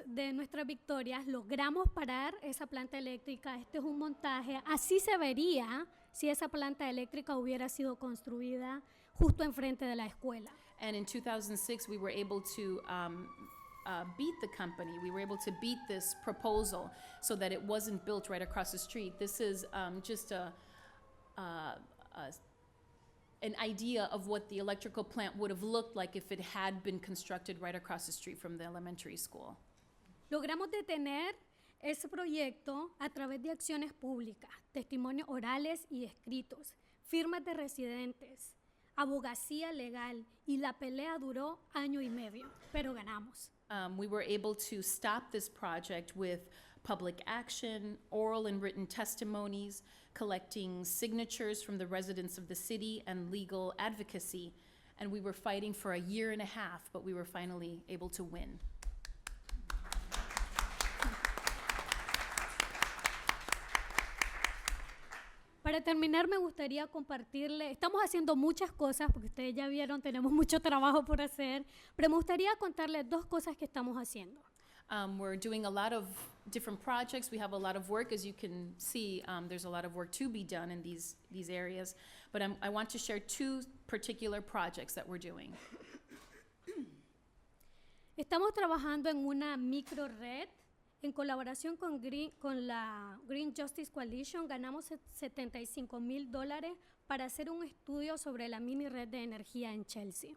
de nuestras victorias. Logramos parar esa planta eléctrica. Este es un montaje. Así se vería si esa planta eléctrica hubiera sido construida justo enfrente de la escuela. And in 2006, we were able to beat the company. We were able to beat this proposal so that it wasn't built right across the street. This is just an idea of what the electrical plant would have looked like if it had been constructed right across the street from the elementary school. Logramos detener ese proyecto a través de acciones públicas, testimonios orales y escritos, firmas de residentes, abogacía legal, y la pelea duró 1 año y medio, pero ganamos. We were able to stop this project with public action, oral and written testimonies, collecting signatures from the residents of the city, and legal advocacy. And we were fighting for 1.5 years, but we were finally able to win. Para terminar, me gustaría compartirle, estamos haciendo muchas cosas, porque ustedes ya vieron, tenemos mucho trabajo por hacer, pero me gustaría contarles 2 cosas que estamos haciendo. We're doing a lot of different projects. We have a lot of work. As you can see, there's a lot of work to be done in these areas. But I want to share 2 particular projects that we're doing. Estamos trabajando en una micro red en colaboración con la Green Justice Coalition, ganamos $75,000 para hacer un estudio sobre la mini red de energía en Chelsea.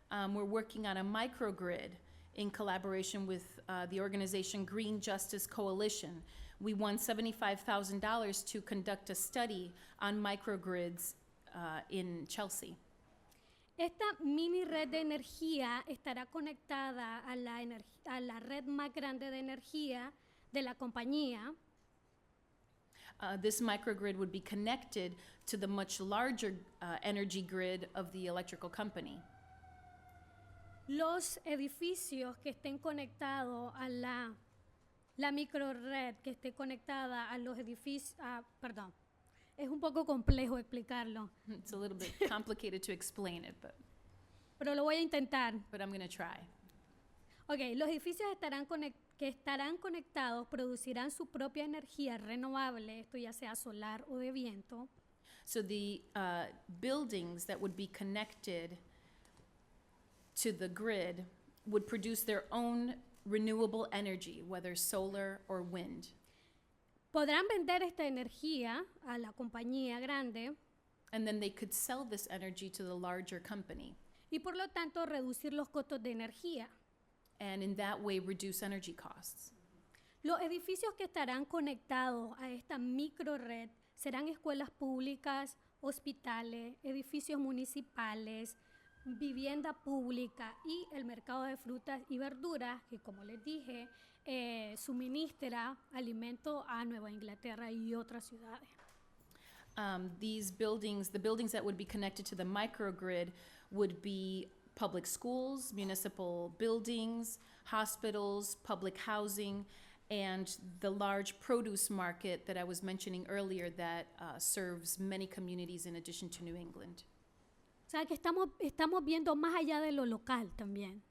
We're working on a microgrid in collaboration with the organization Green Justice Coalition. We won $75,000 to conduct a study on microgrids in Chelsea. Esta mini red de energía estará conectada a la red más grande de energía de la compañía. This microgrid would be connected to the much larger energy grid of the electrical company. Los edificios que estén conectados a la microred que esté conectada a los edificios, perdón, es un poco complejo explicarlo, It's a little bit complicated to explain it, pero lo voy a intentar. but I'm going to try. Ok, los edificios que estarán conectados producirán su propia energía renovable, esto ya sea solar o de viento, So the buildings that would be connected to the grid would produce their own renewable energy, whether solar or wind. podrán vender esta energía a la compañía grande And then they could sell this energy to the larger company, y por lo tanto reducir los costos de energía. and in that way reduce energy costs. Los edificios que estarán conectados a esta microred serán escuelas públicas, hospitales, edificios municipales, vivienda pública y el mercado de frutas y verduras que, como les dije, suministra alimento a Nueva Inglaterra y otras ciudades. These buildings, the buildings that would be connected to the microgrid would be public schools, municipal buildings, hospitals, public housing, and the large produce market that I was mentioning earlier that serves many communities in addition to New England. O sea que estamos viendo más allá de lo local también.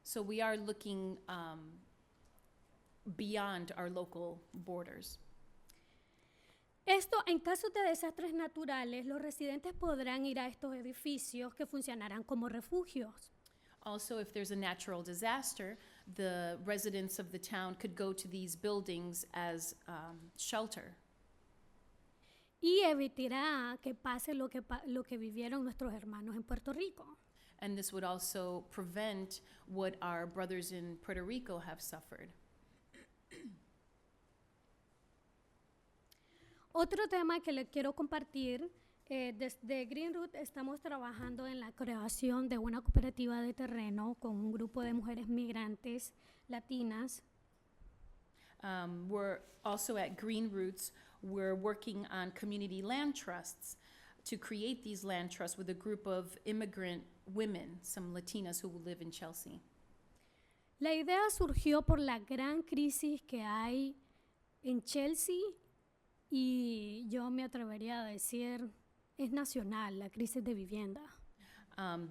So we are looking beyond our local borders. Esto, en casos de desastres naturales, los residentes podrán ir a estos edificios que funcionarán como refugios. Also, if there's a natural disaster, the residents of the town could go to these buildings as shelter. Y evitará que pase lo que vivieron nuestros hermanos en Puerto Rico. And this would also prevent what our brothers in Puerto Rico have suffered. Otro tema que les quiero compartir, desde Greenroot estamos trabajando en la creación de una cooperativa de terreno con un grupo de mujeres migrantes latinas. We're also at Green Roots, we're working on community land trusts to create these land trusts with a group of immigrant women, some Latinas who live in Chelsea. La idea surgió por la gran crisis que hay en Chelsea y yo me atrevería a decir es nacional, la crisis de vivienda.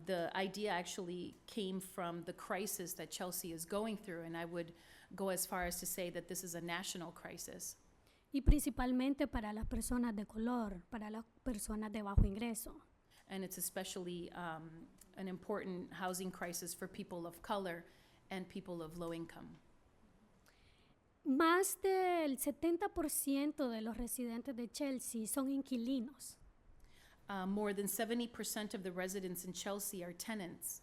The idea actually came from the crisis that Chelsea is going through, and I would go as far as to say that this is a national crisis. Y principalmente para las personas de color, para las personas de bajo ingreso. And it's especially an important housing crisis for people of color and people of low income. Más del 70% de los residentes de Chelsea son inquilinos. More than 70% of the residents in Chelsea are tenants.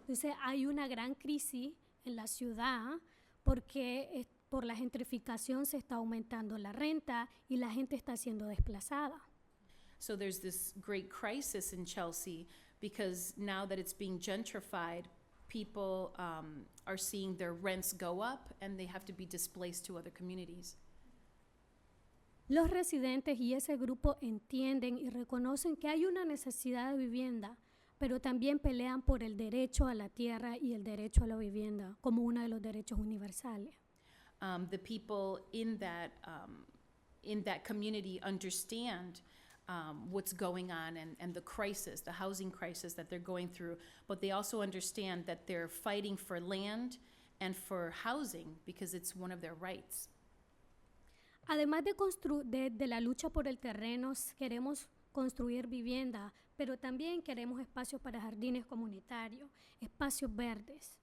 Entonces hay una gran crisis en la ciudad porque por la gentrificación se está aumentando la renta y la gente está siendo desplazada. So there's this great crisis in Chelsea because now that it's being gentrified, people are seeing their rents go up and they have to be displaced to other communities. Los residentes y ese grupo entienden y reconocen que hay una necesidad de vivienda, pero también pelean por el derecho a la tierra y el derecho a la vivienda como uno de los derechos universales. The people in that community understand what's going on and the crisis, the housing crisis that they're going through, but they also understand that they're fighting for land and for housing because it's one of their rights. Además de la lucha por el terreno, queremos construir vivienda, pero también queremos espacios para jardines comunitarios, espacios verdes.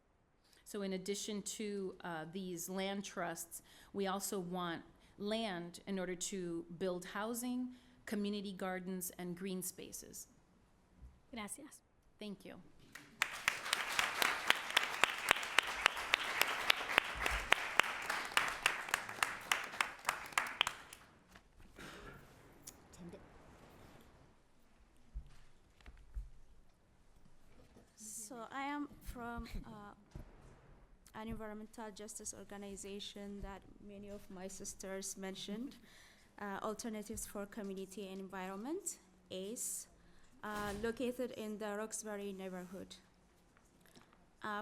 So in addition to these land trusts, we also want land in order to build housing, community gardens, and green spaces. Gracias. Thank you. So I am from an environmental justice organization that many of my sisters mentioned, Alternatives for Community and Environment, ACE, located in the Roxbury neighborhood.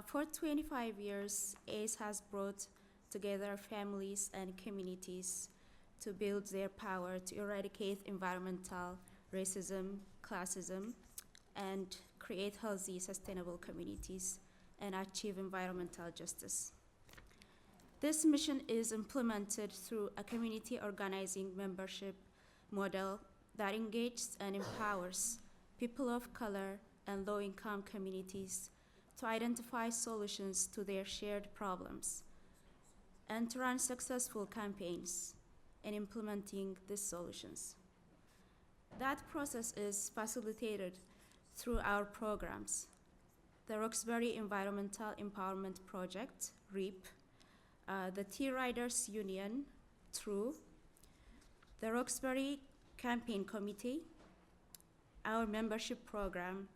For 25 years, ACE has brought together families and communities to build their power to eradicate environmental racism, classism, and create healthy, sustainable communities and achieve environmental justice. This mission is implemented through a community organizing membership model that engages and empowers people of color and low-income communities to identify solutions to their shared problems and to run successful campaigns in implementing these solutions. That process is facilitated through our programs, the Roxbury Environmental Empowerment Project, REAP, the Tea Riders Union, TRUE, the Roxbury Campaign Committee, our membership program,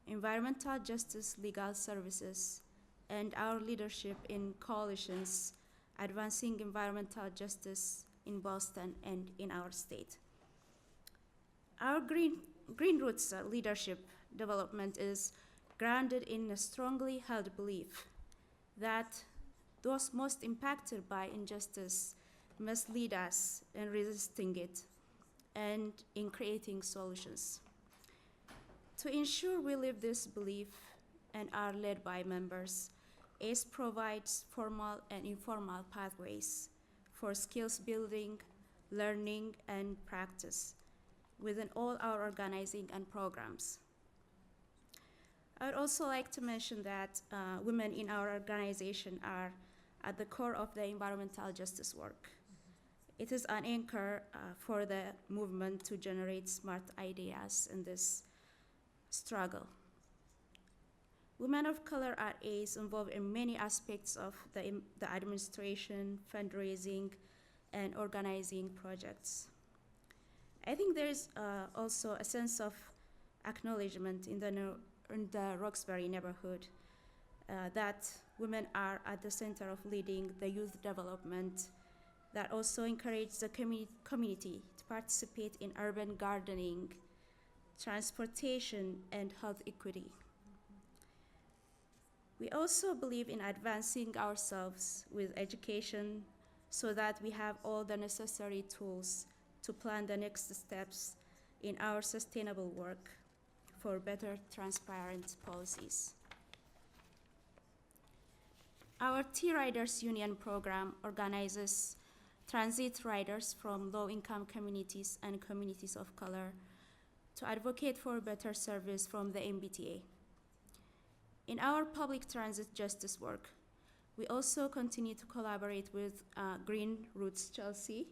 Environmental Justice Legal Services, and our leadership in coalitions advancing environmental justice in Boston and in our state. Our Green Roots leadership development is grounded in a strongly held belief that those most impacted by injustice must lead us in resisting it and in creating solutions. To ensure we live this belief and are led by members, ACE provides formal and informal pathways for skills building, learning, and practice within all our organizing and programs. I would also like to mention that women in our organization are at the core of the environmental justice work. It is an anchor for the movement to generate smart ideas in this struggle. Women of color at ACE involved in many aspects of the administration, fundraising, and organizing projects. I think there's also a sense of acknowledgement in the Roxbury neighborhood that women are at the center of leading the youth development that also encourages the community to participate in urban gardening, transportation, and health equity. We also believe in advancing ourselves with education so that we have all the necessary tools to plan the next steps in our sustainable work for better, transparent policies. Our Tea Riders Union program organizes transit riders from low-income communities and communities of color to advocate for better service from the MBTA. In our public transit justice work, we also continue to collaborate with Green Roots Kelsey,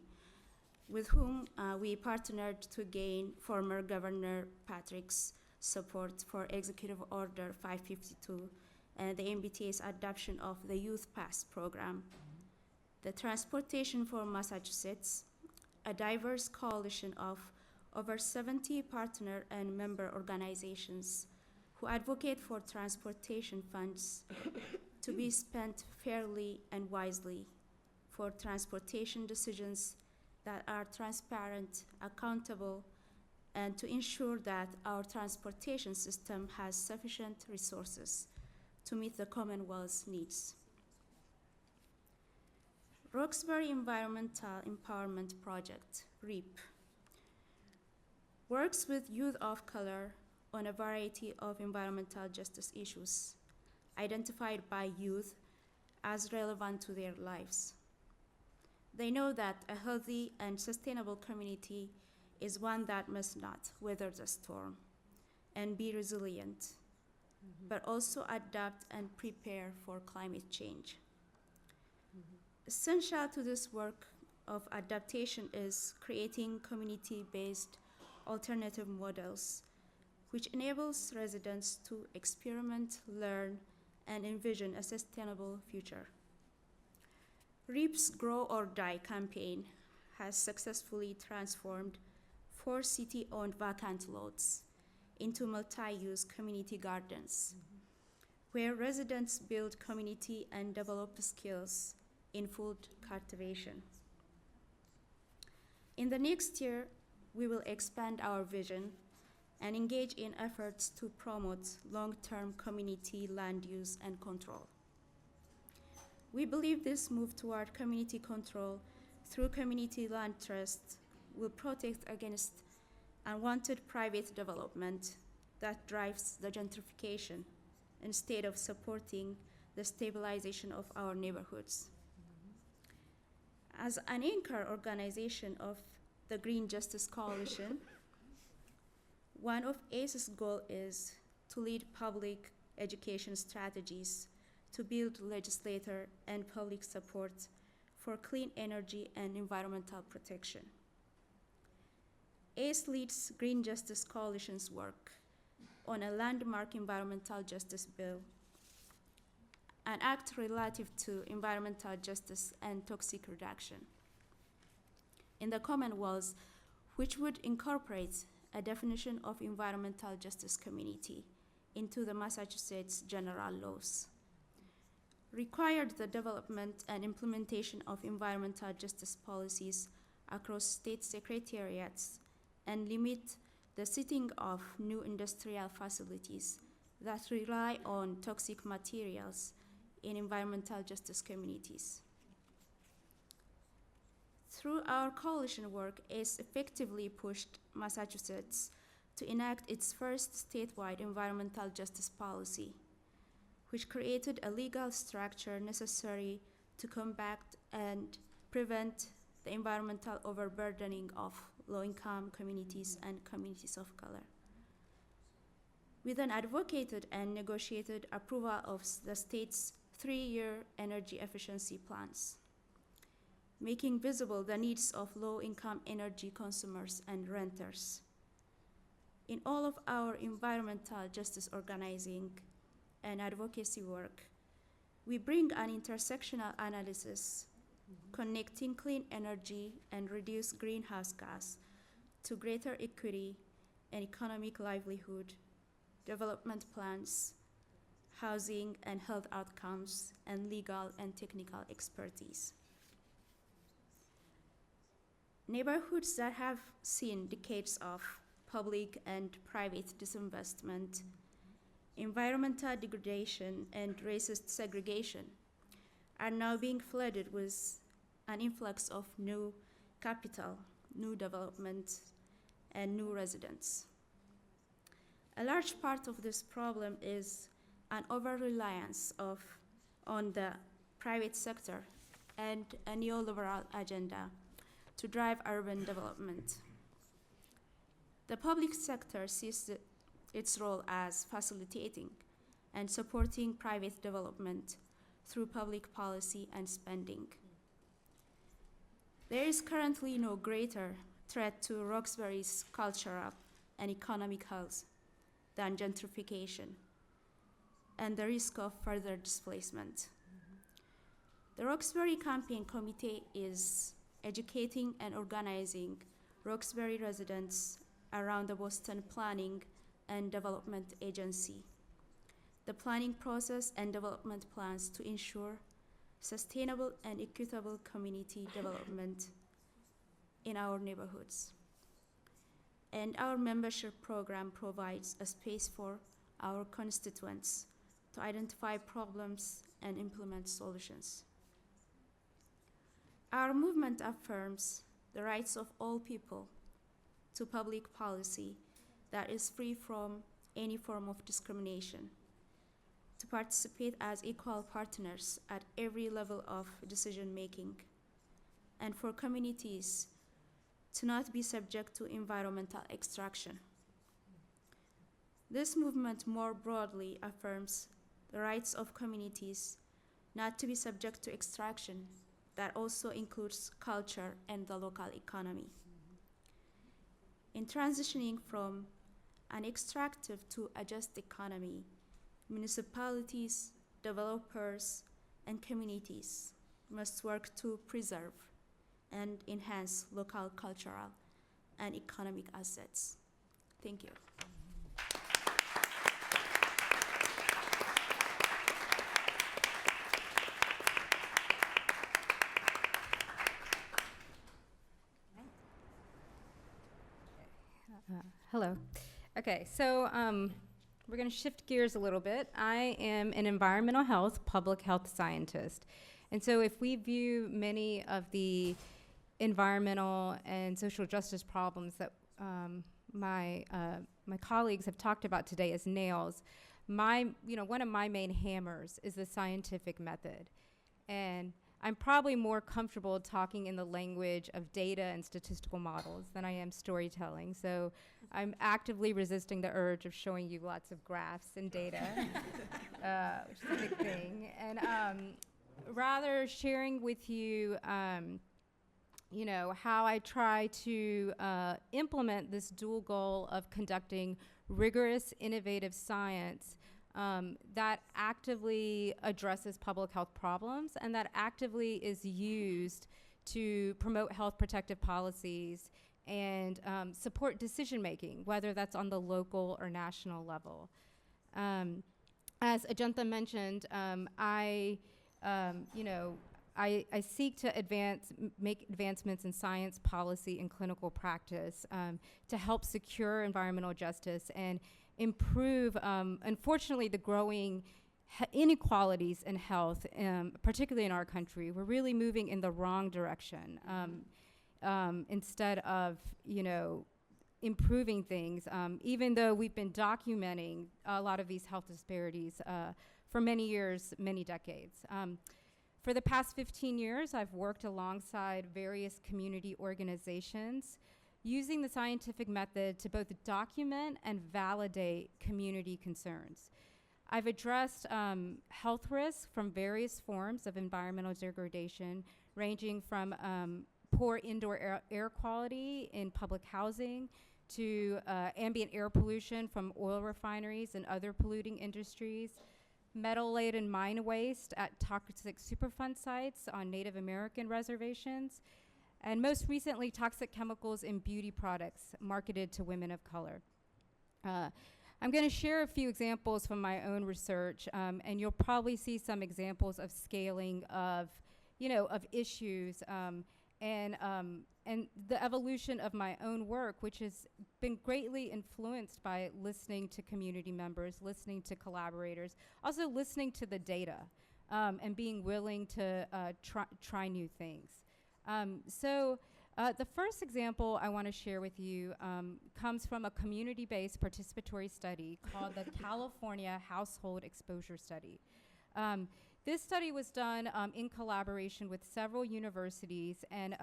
with whom we partnered to gain former Governor Patrick's support for Executive Order 552 and the MBTA's adoption of the Youth Pass program. The Transportation for Massachusetts, a diverse coalition of over 70 partner and member organizations who advocate for transportation funds to be spent fairly and wisely for transportation decisions that are transparent, accountable, and to ensure that our transportation system has sufficient resources to meet the Commonwealth's needs. Roxbury Environmental Empowerment Project, REAP, works with youth of color on a variety of environmental justice issues identified by youth as relevant to their lives. They know that a healthy and sustainable community is one that must not weather the storm and be resilient, but also adapt and prepare for climate change. Essential to this work of adaptation is creating community-based alternative models, which enables residents to experiment, learn, and envision a sustainable future. REAP's Grow or Die campaign has successfully transformed 4 city-owned vacant lots into multi-use community gardens, where residents build community and develop skills in food cultivation. In the next year, we will expand our vision and engage in efforts to promote long-term community land use and control. We believe this move toward community control through community land trusts will protect against unwanted private development that drives the gentrification instead of supporting the stabilization of our neighborhoods. As an anchor organization of the Green Justice Coalition, one of ACE's goals is to lead public education strategies to build legislator and public support for clean energy and environmental protection. ACE leads Green Justice Coalition's work on a landmark environmental justice bill, an act relative to environmental justice and toxic reduction in the Commonwealth, which would incorporate a definition of environmental justice community into the Massachusetts general laws, required the development and implementation of environmental justice policies across state secretariats, and limit the siting of new industrial facilities that rely on toxic materials in environmental justice communities. Through our coalition work, ACE effectively pushed Massachusetts to enact its first statewide environmental justice policy, which created a legal structure necessary to combat and prevent the environmental overburdening of low-income communities and communities of color. We then advocated and negotiated approval of the state's 3-year energy efficiency plans, making visible the needs of low-income energy consumers and renters. In all of our environmental justice organizing and advocacy work, we bring an intersectional analysis connecting clean energy and reduced greenhouse gas to greater equity and economic livelihood, development plans, housing and health outcomes, and legal and technical expertise. Neighborhoods that have seen decades of public and private disinvestment, environmental degradation, and racist segregation are now being flooded with an influx of new capital, new development, and new residents. A large part of this problem is an over-reliance on the private sector and a neoliberal agenda to drive urban development. The public sector sees its role as facilitating and supporting private development through public policy and spending. There is currently no greater threat to Roxbury's cultural and economic health than gentrification and the risk of further displacement. The Roxbury Campaign Committee is educating and organizing Roxbury residents around the Boston Planning and Development Agency, the planning process and development plans to ensure sustainable and equitable community development in our neighborhoods. And our membership program provides a space for our constituents to identify problems and implement solutions. Our movement affirms the rights of all people to public policy that is free from any form of discrimination, to participate as equal partners at every level of decision-making, and for communities to not be subject to environmental extraction. This movement more broadly affirms the rights of communities not to be subject to extraction that also includes culture and the local economy. In transitioning from an extractive to a just economy, municipalities, developers, and communities must work to preserve and enhance local cultural and economic assets. Thank you. Hello. Okay, so we're going to shift gears a little bit. I am an environmental health, public health scientist. And so if we view many of the environmental and social justice problems that my colleagues have talked about today as nails, one of my main hammers is the scientific method. And I'm probably more comfortable talking in the language of data and statistical models than I am storytelling. So I'm actively resisting the urge of showing you lots of graphs and data, which is a big thing. And rather sharing with you, how I try to implement this dual goal of conducting rigorous, innovative science that actively addresses public health problems and that actively is used to promote health protective policies and support decision making, whether that's on the local or national level. As Ajanta mentioned, I seek to make advancements in science, policy, and clinical practice to help secure environmental justice and improve, unfortunately, the growing inequalities in health, particularly in our country. We're really moving in the wrong direction instead of, improving things, even though we've been documenting a lot of these health disparities for many years, many decades. For the past 15 years, I've worked alongside various community organizations using the scientific method to both document and validate community concerns. I've addressed health risks from various forms of environmental degradation, ranging from poor indoor air quality in public housing to ambient air pollution from oil refineries and other polluting industries, metal-laden mine waste at toxic Superfund sites on Native American reservations, and most recently, toxic chemicals in beauty products marketed to women of color. I'm going to share a few examples from my own research, and you'll probably see some examples of scaling of issues and the evolution of my own work, which has been greatly influenced by listening to community members, listening to collaborators, also listening to the data, and being willing to try new things. The first example I want to share with you comes from a community-based participatory study called the California Household Exposure Study. This study was done in collaboration with several universities and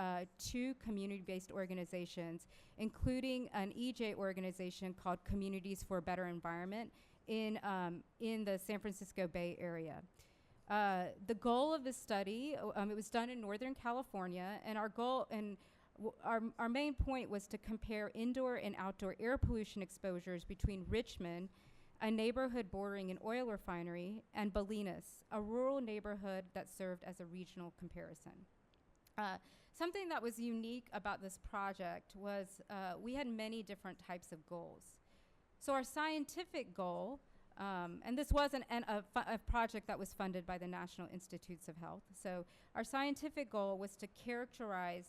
2 community-based organizations, including an EJ organization called Communities for a Better Environment in the San Francisco Bay Area. The goal of this study, it was done in Northern California, and our goal and our main point was to compare indoor and outdoor air pollution exposures between Richmond, a neighborhood bordering an oil refinery, and Bolinas, a rural neighborhood that served as a regional comparison. Something that was unique about this project was we had many different types of goals. So our scientific goal, and this was a project that was funded by the National Institutes of Health. So our scientific goal was to characterize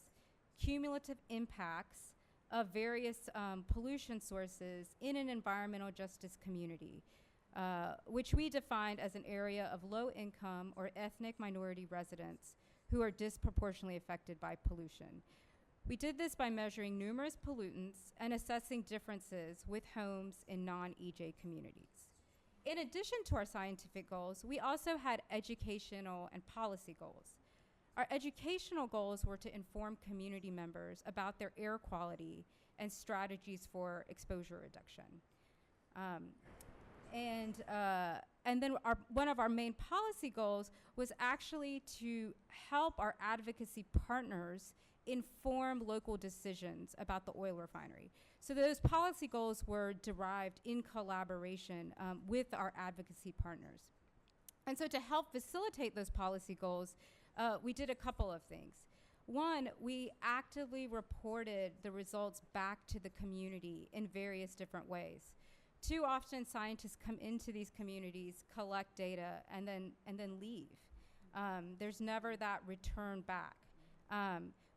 cumulative impacts of various pollution sources in an environmental justice community, which we defined as an area of low income or ethnic minority residents who are disproportionately affected by pollution. We did this by measuring numerous pollutants and assessing differences with homes in non-EJ communities. In addition to our scientific goals, we also had educational and policy goals. Our educational goals were to inform community members about their air quality and strategies for exposure reduction. and then one of our main policy goals was actually to help our advocacy partners inform local decisions about the oil refinery. So those policy goals were derived in collaboration with our advocacy partners. And so to help facilitate those policy goals, we did a couple of things. One, we actively reported the results back to the community in various different ways. Too often, scientists come into these communities, collect data, and then leave. There's never that return back.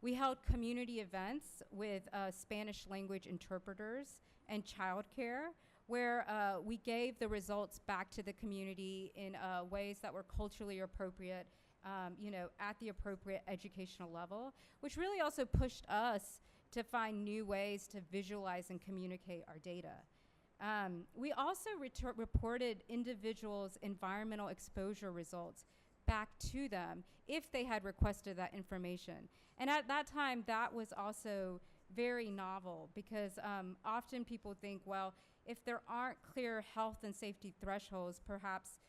We held community events with Spanish language interpreters and childcare, where we gave the results back to the community in ways that were culturally appropriate, at the appropriate educational level, which really also pushed us to find new ways to visualize and communicate our data. We also reported individuals' environmental exposure results back to them if they had requested that information. And at that time, that was also very novel because often people think, well, if there aren't clear health and safety thresholds, perhaps,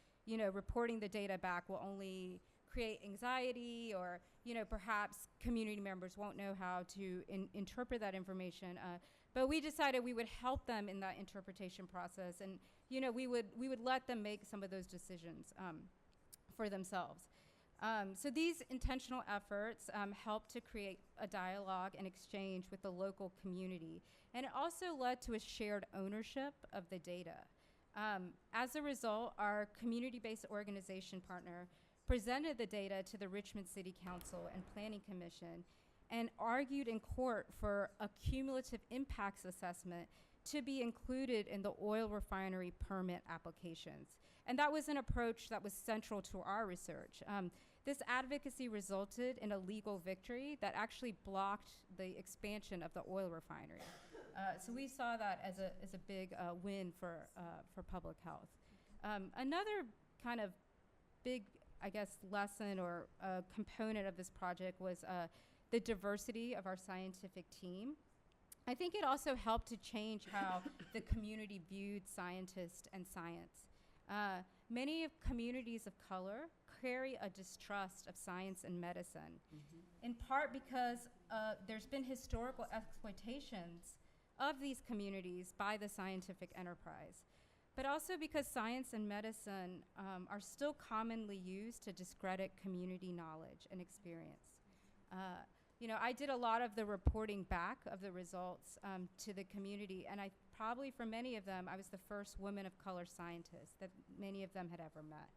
reporting the data back will only create anxiety, or, perhaps community members won't know how to interpret that information. But we decided we would help them in that interpretation process, and, we would let them make some of those decisions for themselves. So these intentional efforts help to create a dialogue and exchange with the local community. And it also led to a shared ownership of the data. As a result, our community-based organization partner presented the data to the Richmond City Council and Planning Commission and argued in court for a cumulative impacts assessment to be included in the oil refinery permit applications. And that was an approach that was central to our research. This advocacy resulted in a legal victory that actually blocked the expansion of the oil refinery. So we saw that as a big win for public health. Another kind of big, lesson or component of this project was the diversity of our scientific team. I think it also helped to change how the community viewed scientists and science. Many of communities of color carry a distrust of science and medicine, in part because there's been historical exploitations of these communities by the scientific enterprise, but also because science and medicine are still commonly used to discredit community knowledge and experience. I did a lot of the reporting back of the results to the community, and probably for many of them, I was the first woman of color scientist that many of them had ever met.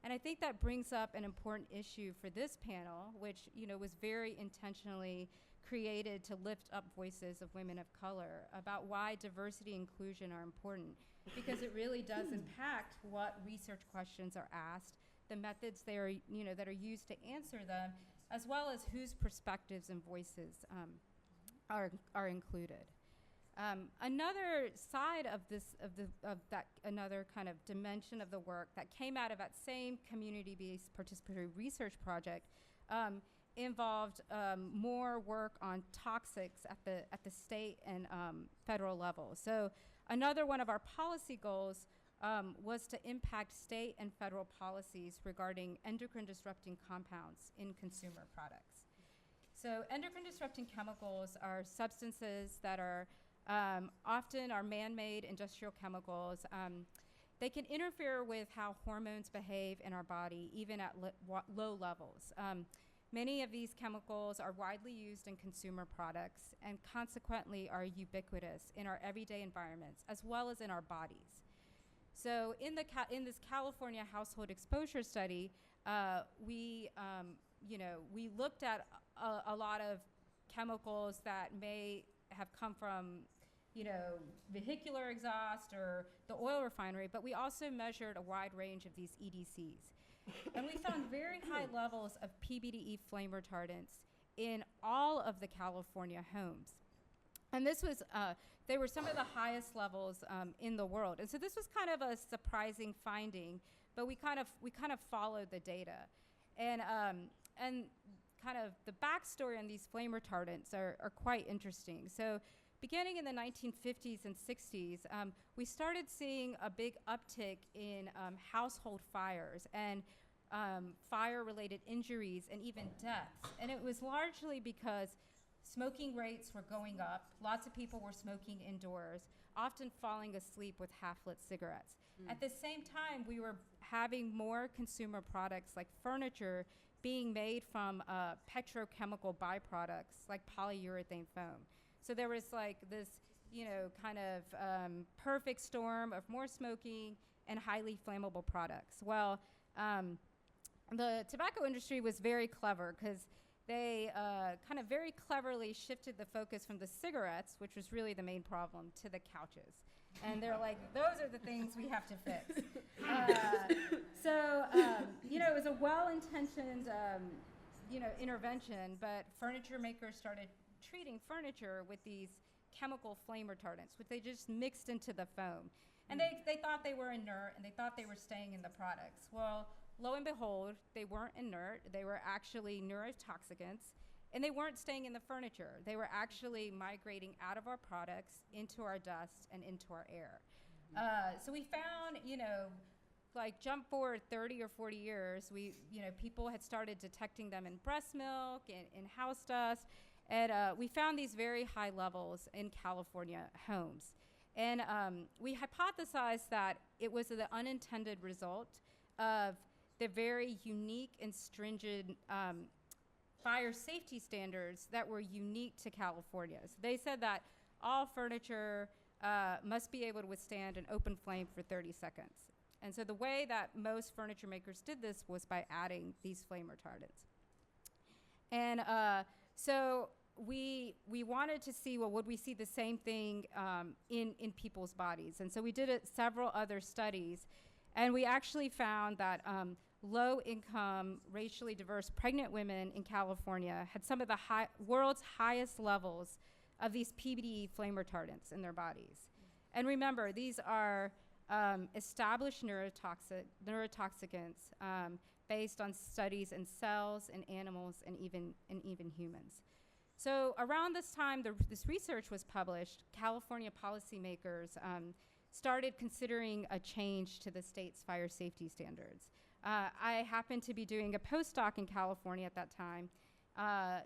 And I think that brings up an important issue for this panel, which was very intentionally created to lift up voices of women of color about why diversity and inclusion are important, because it really does impact what research questions are asked, the methods that are used to answer them, as well as whose perspectives and voices are included. Another side of that another kind of dimension of the work that came out of that same community-based participatory research project involved more work on toxics at the state and federal level. So another one of our policy goals was to impact state and federal policies regarding endocrine disrupting compounds in consumer products. So endocrine disrupting chemicals are substances that are often are man-made industrial chemicals. They can interfere with how hormones behave in our body, even at low levels. Many of these chemicals are widely used in consumer products and consequently are ubiquitous in our everyday environments as well as in our bodies. So in this California household exposure study, we looked at a lot of chemicals that may have come from vehicular exhaust or the oil refinery, but we also measured a wide range of these EDCs. And we found very high levels of PBDE flame retardants in all of the California homes. And this was, they were some of the highest levels in the world. And so this was kind of a surprising finding, but we kind of followed the data. And kind of the backstory on these flame retardants are quite interesting. So beginning in the 1950s and 60s, we started seeing a big uptick in household fires and fire-related injuries and even deaths. And it was largely because smoking rates were going up. Lots of people were smoking indoors, often falling asleep with half-lit cigarettes. At the same time, we were having more consumer products like furniture being made from petrochemical byproducts like polyurethane foam. So there was like this, kind of perfect storm of more smoking and highly flammable products. Well, the tobacco industry was very clever because they kind of very cleverly shifted the focus from the cigarettes, which was really the main problem, to the couches. And they're like, those are the things we have to fix. It was a well-intentioned, intervention, but furniture makers started treating furniture with these chemical flame retardants, which they just mixed into the foam. And they thought they were inert, and they thought they were staying in the products. Well, lo and behold, they weren't inert. They were actually neurotoxicants, and they weren't staying in the furniture. They were actually migrating out of our products into our dust and into our air. So we found, jump forward 30 or 40 years, people had started detecting them in breast milk, in house dust, and we found these very high levels in California homes. And we hypothesized that it was the unintended result of the very unique and stringent fire safety standards that were unique to California. So they said that all furniture must be able to withstand an open flame for 30 seconds. And so the way that most furniture makers did this was by adding these flame retardants. And so we wanted to see, well, would we see the same thing in people's bodies? And so we did several other studies, and we actually found that low-income, racially diverse pregnant women in California had some of the world's highest levels of these PBD flame retardants in their bodies. And remember, these are established neurotoxicants based on studies in cells, in animals, and even humans. So around this time, this research was published, California policymakers started considering a change to the state's fire safety standards. I happened to be doing a postdoc in California at that time.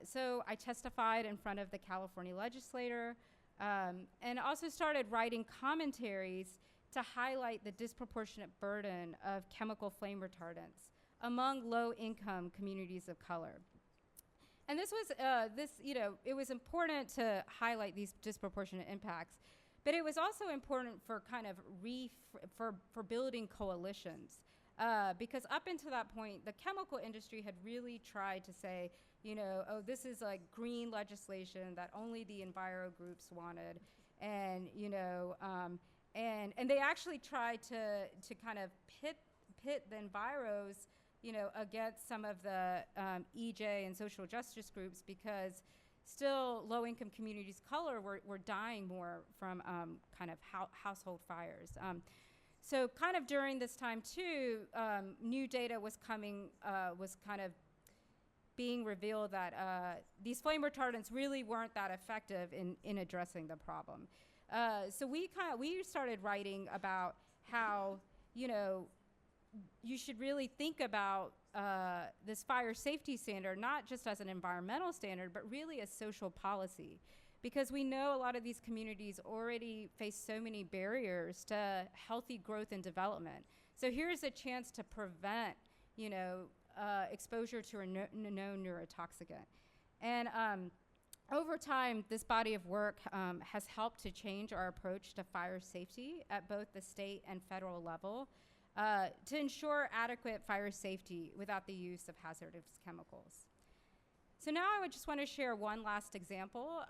So I testified in front of the California legislator and also started writing commentaries to highlight the disproportionate burden of chemical flame retardants among low-income communities of color. And this was, it was important to highlight these disproportionate impacts, but it was also important for kind of for building coalitions. Because up until that point, the chemical industry had really tried to say, oh, this is like green legislation that only the enviro groups wanted, and and they actually tried to kind of pit the enviros, against some of the EJ and social justice groups, because still low-income communities of color were dying more from kind of household fires. So kind of during this time too, new data was kind of being revealed that these flame retardants really weren't that effective in addressing the problem. So we started writing about how, you should really think about this fire safety standard, not just as an environmental standard, but really as social policy. Because we know a lot of these communities already face so many barriers to healthy growth and development. So here's a chance to prevent, exposure to a known neurotoxicant. And over time, this body of work has helped to change our approach to fire safety at both the state and federal level to ensure adequate fire safety without the use of hazardous chemicals. So now I would just want to share one last example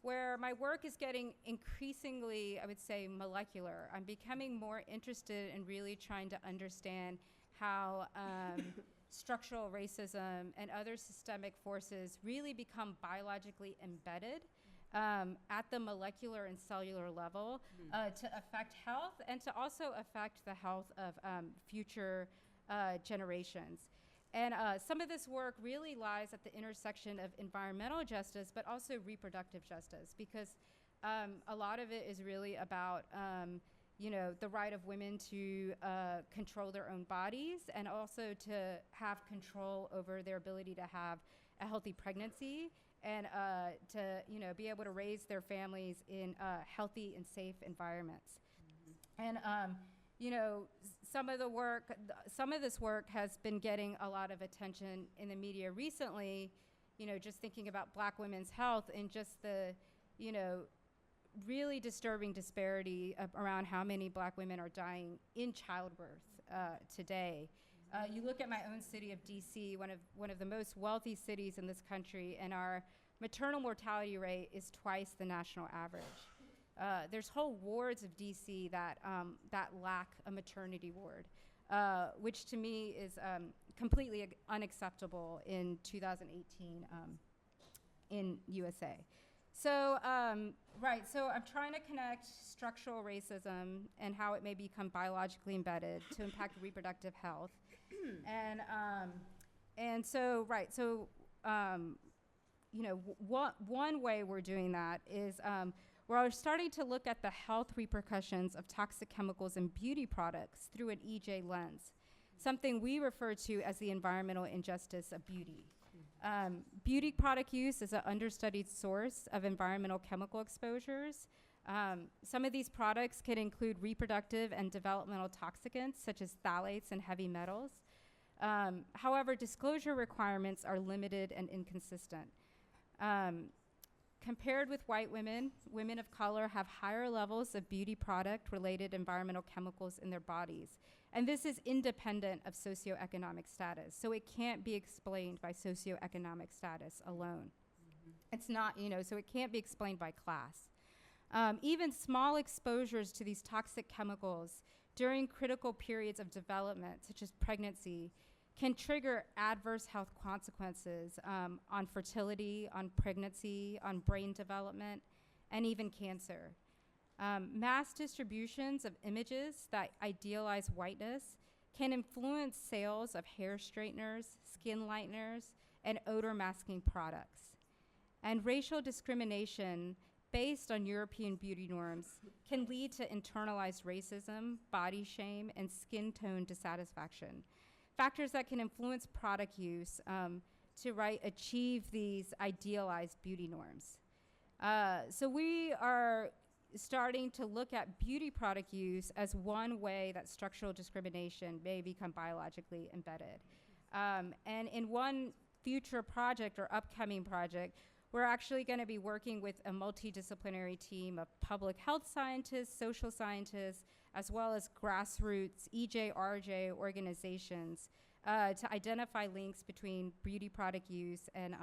where my work is getting increasingly, I would say, molecular. I'm becoming more interested in really trying to understand how structural racism and other systemic forces really become biologically embedded at the molecular and cellular level to affect health and to also affect the health of future generations. And some of this work really lies at the intersection of environmental justice, but also reproductive justice, because a lot of it is really about, the right of women to control their own bodies and also to have control over their ability to have a healthy pregnancy and to, be able to raise their families in healthy and safe environments. And, some of this work has been getting a lot of attention in the media recently, just thinking about Black women's health and just the, really disturbing disparity around how many Black women are dying in childbirth today. You look at my own city of DC, one of the most wealthy cities in this country, and our maternal mortality rate is twice the national average. There's whole wards of DC that lack a maternity ward, which to me is completely unacceptable in 2018 in USA. So, so I'm trying to connect structural racism and how it may become biologically embedded to impact reproductive health. One way we're doing that is we're starting to look at the health repercussions of toxic chemicals in beauty products through an EJ lens, something we refer to as the environmental injustice of beauty. Beauty product use is an understudied source of environmental chemical exposures. Some of these products can include reproductive and developmental toxicants, such as phthalates and heavy metals. However, disclosure requirements are limited and inconsistent. Compared with white women, women of color have higher levels of beauty product-related environmental chemicals in their bodies. And this is independent of socioeconomic status. So it can't be explained by socioeconomic status alone. It's not, so it can't be explained by class. Even small exposures to these toxic chemicals during critical periods of development, such as pregnancy, can trigger adverse health consequences on fertility, on pregnancy, on brain development, and even cancer. Mass distributions of images that idealize whiteness can influence sales of hair straighteners, skin lighteners, and odor masking products. And racial discrimination based on European beauty norms can lead to internalized racism, body shame, and skin tone dissatisfaction, factors that can influence product use to achieve these idealized beauty norms. So we are starting to look at beauty product use as one way that structural discrimination may become biologically embedded. And in one future project or upcoming project, we're actually going to be working with a multidisciplinary team of public health scientists, social scientists, as well as grassroots EJ/RJ organizations to identify links between beauty product use and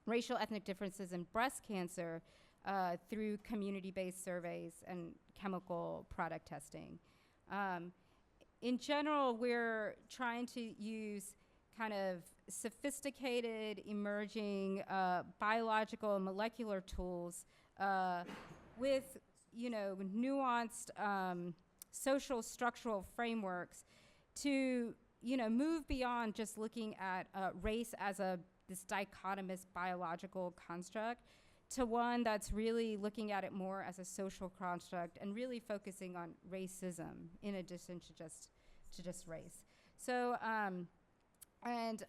racial ethnic differences in breast cancer through community-based surveys and chemical product testing. In general, we're trying to use kind of sophisticated, emerging biological and molecular tools with, nuanced social structural frameworks to, move beyond just looking at race as this dichotomous biological construct to one that's really looking at it more as a social construct and really focusing on racism in addition to just race. So, and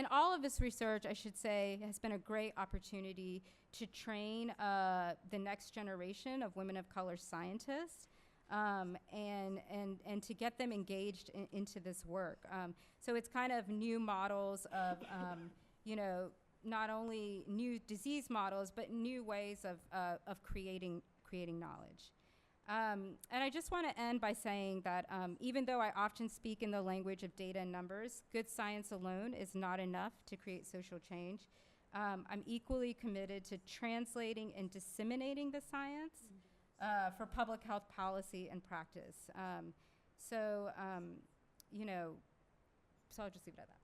all of this research, I should say, has been a great opportunity to train the next generation of women of color scientists and to get them engaged into this work. So it's kind of new models of, not only new disease models, but new ways of creating knowledge. And I just want to end by saying that even though I often speak in the language of data and numbers, good science alone is not enough to create social change. I'm equally committed to translating and disseminating the science for public health policy and practice. So I'll just leave it at that.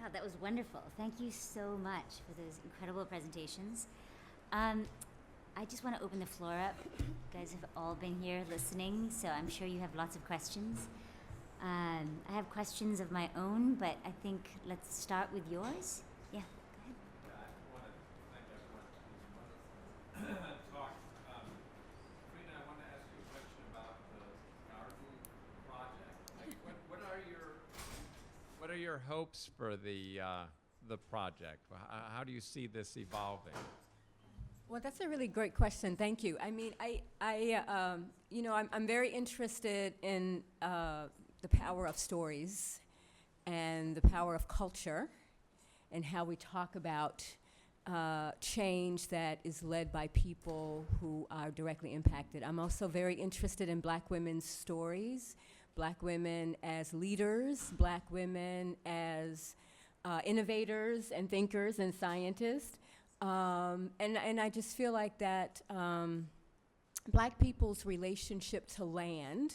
Wow, that was wonderful. Thank you so much for those incredible presentations. I just want to open the floor up. You guys have all been here listening, so I'm sure you have lots of questions. I have questions of my own, but I think let's start with yours. Yeah, go ahead. I want to thank everyone who's talk. Frida, I want to ask you a question about the garden project. Like, what are your hopes for the project? How do you see this evolving? Well, that's a really great question. Thank you. I mean, I'm very interested in the power of stories and the power of culture and how we talk about change that is led by people who are directly impacted. I'm also very interested in Black women's stories, Black women as leaders, Black women as innovators and thinkers and scientists. And I just feel like that Black people's relationship to land,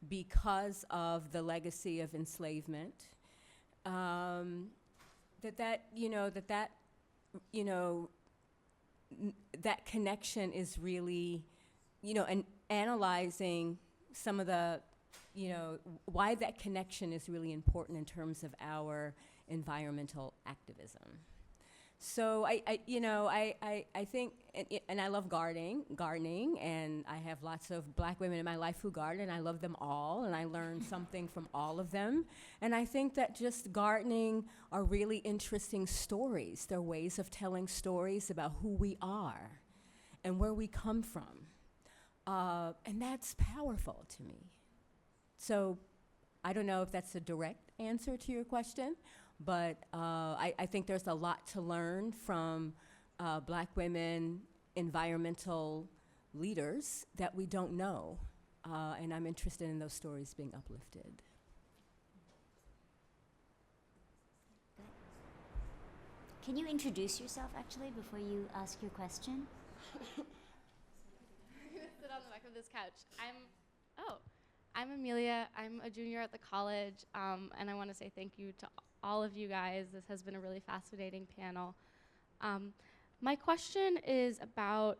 because of the legacy of enslavement, that connection is really, and analyzing some of the, why that connection is really important in terms of our environmental activism. So I think, and I love gardening, and I have lots of Black women in my life who garden, and I love them all, and I learn something from all of them. And I think that just gardening are really interesting stories. They're ways of telling stories about who we are and where we come from. And that's powerful to me. So I don't know if that's a direct answer to your question, but I think there's a lot to learn from Black women, environmental leaders that we don't know. And I'm interested in those stories being uplifted. Can you introduce yourself, actually, before you ask your question? I'm gonna sit on the back of this couch. I'm Amelia. I'm a junior at the college, and I want to say thank you to all of you guys. This has been a really fascinating panel. My question is about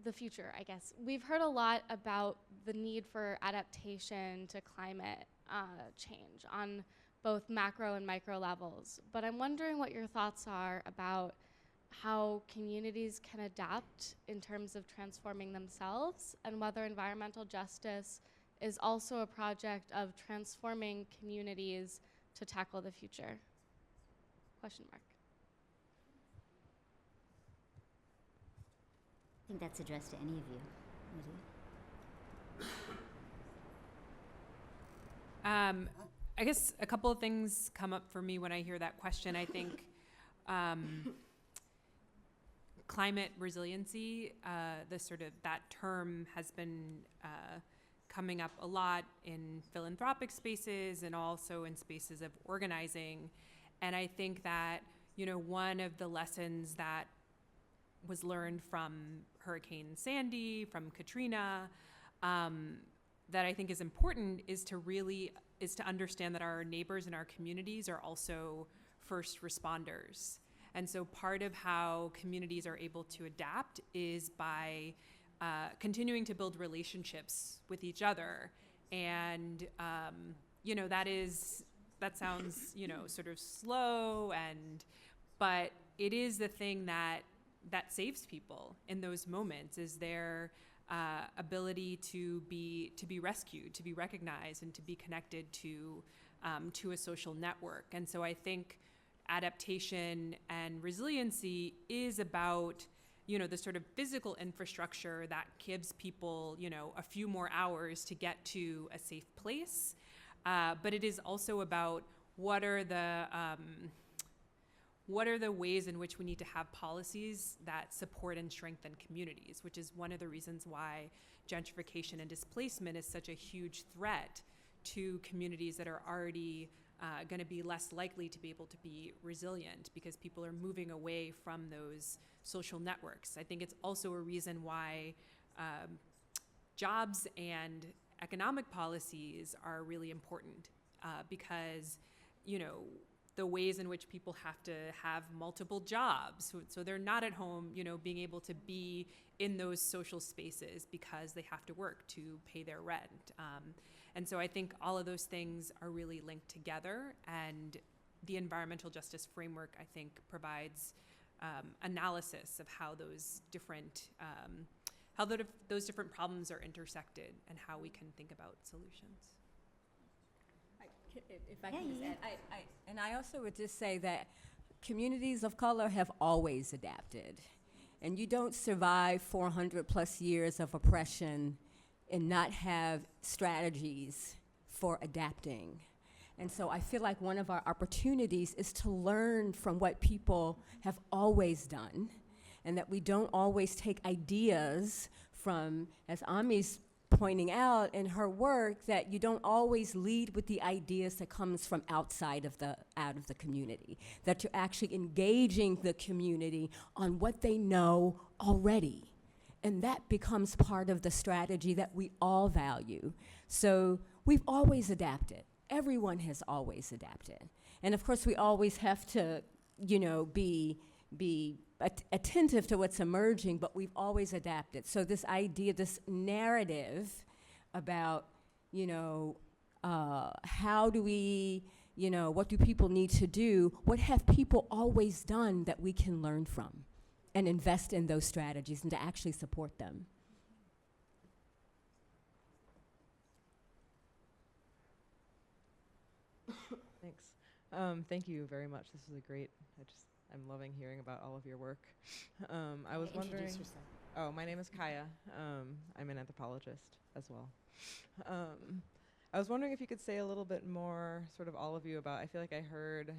the future, I guess. We've heard a lot about the need for adaptation to climate change on both macro and micro levels, but I'm wondering what your thoughts are about how communities can adapt in terms of transforming themselves, and whether environmental justice is also a project of transforming communities to tackle the future? Question mark. I think that's addressed to any of you. Lydia? I guess a couple of things come up for me when I hear that question. I think climate resiliency, that term has been coming up a lot in philanthropic spaces and also in spaces of organizing. And I think that, one of the lessons that was learned from Hurricane Sandy, from Katrina, that I think is important is to understand that our neighbors and our communities are also first responders. And so part of how communities are able to adapt is by continuing to build relationships with each other. And, that sounds, sort of slow, but it is the thing that saves people in those moments, is their ability to be rescued, to be recognized, and to be connected to a social network. And so I think adaptation and resiliency is about, the sort of physical infrastructure that gives people, a few more hours to get to a safe place. But it is also about what are the ways in which we need to have policies that support and strengthen communities, which is one of the reasons why gentrification and displacement is such a huge threat to communities that are already going to be less likely to be able to be resilient, because people are moving away from those social networks. I think it's also a reason why jobs and economic policies are really important, because, the ways in which people have to have multiple jobs. So they're not at home, being able to be in those social spaces because they have to work to pay their rent. And so I think all of those things are really linked together, and the environmental justice framework, I think, provides analysis of how those different those different problems are intersected and how we can think about solutions. If I can just add, I also would just say that communities of color have always adapted. And you don't survive 400 plus years of oppression and not have strategies for adapting. And so I feel like one of our opportunities is to learn from what people have always done, and that we don't always take ideas from, as Ami's pointing out in her work, that you don't always lead with the ideas that comes from outside of the community, that you're actually engaging the community on what they know already. And that becomes part of the strategy that we all value. So we've always adapted. Everyone has always adapted. And of course, we always have to, be attentive to what's emerging, but we've always adapted. So this idea, this narrative about, how do we, what do people need to do? What have people always done that we can learn from and invest in those strategies and to actually support them? Thanks. Thank you very much. This was a great, I'm loving hearing about all of your work. I was wondering. Introduce yourself. Oh, my name is Kaya. I'm an anthropologist as well. I was wondering if you could say a little bit more, sort of all of you, about, I feel like I heard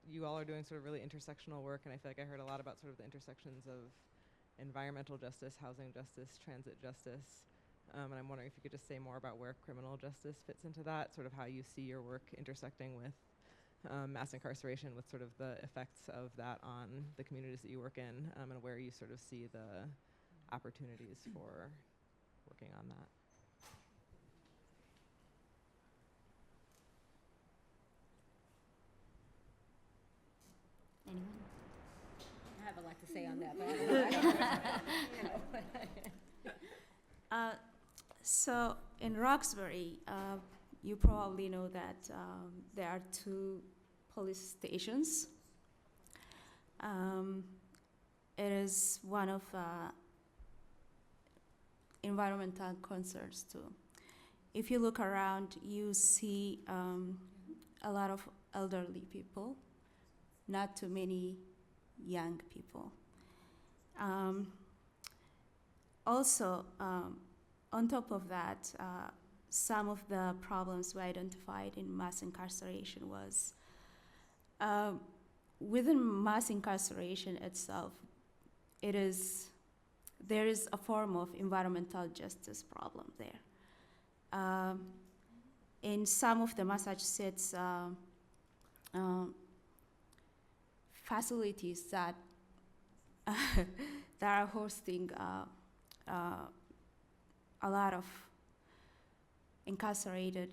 you all are doing sort of really intersectional work, and I feel like I heard a lot about sort of the intersections of environmental justice, housing justice, transit justice. And I'm wondering if you could just say more about where criminal justice fits into that, sort of how you see your work intersecting with mass incarceration, with sort of the effects of that on the communities that you work in, and where you sort of see the opportunities for working on that. Anyone? I have a lot to say on that, but So in Roxbury, you probably know that there are 2 police stations. It is one of environmental concerns too. If you look around, you see a lot of elderly people, not too many young people. Also, on top of that, some of the problems we identified in mass incarceration was within mass incarceration itself, there is a form of environmental justice problem there. In some of the Massachusetts facilities that that are hosting a lot of incarcerated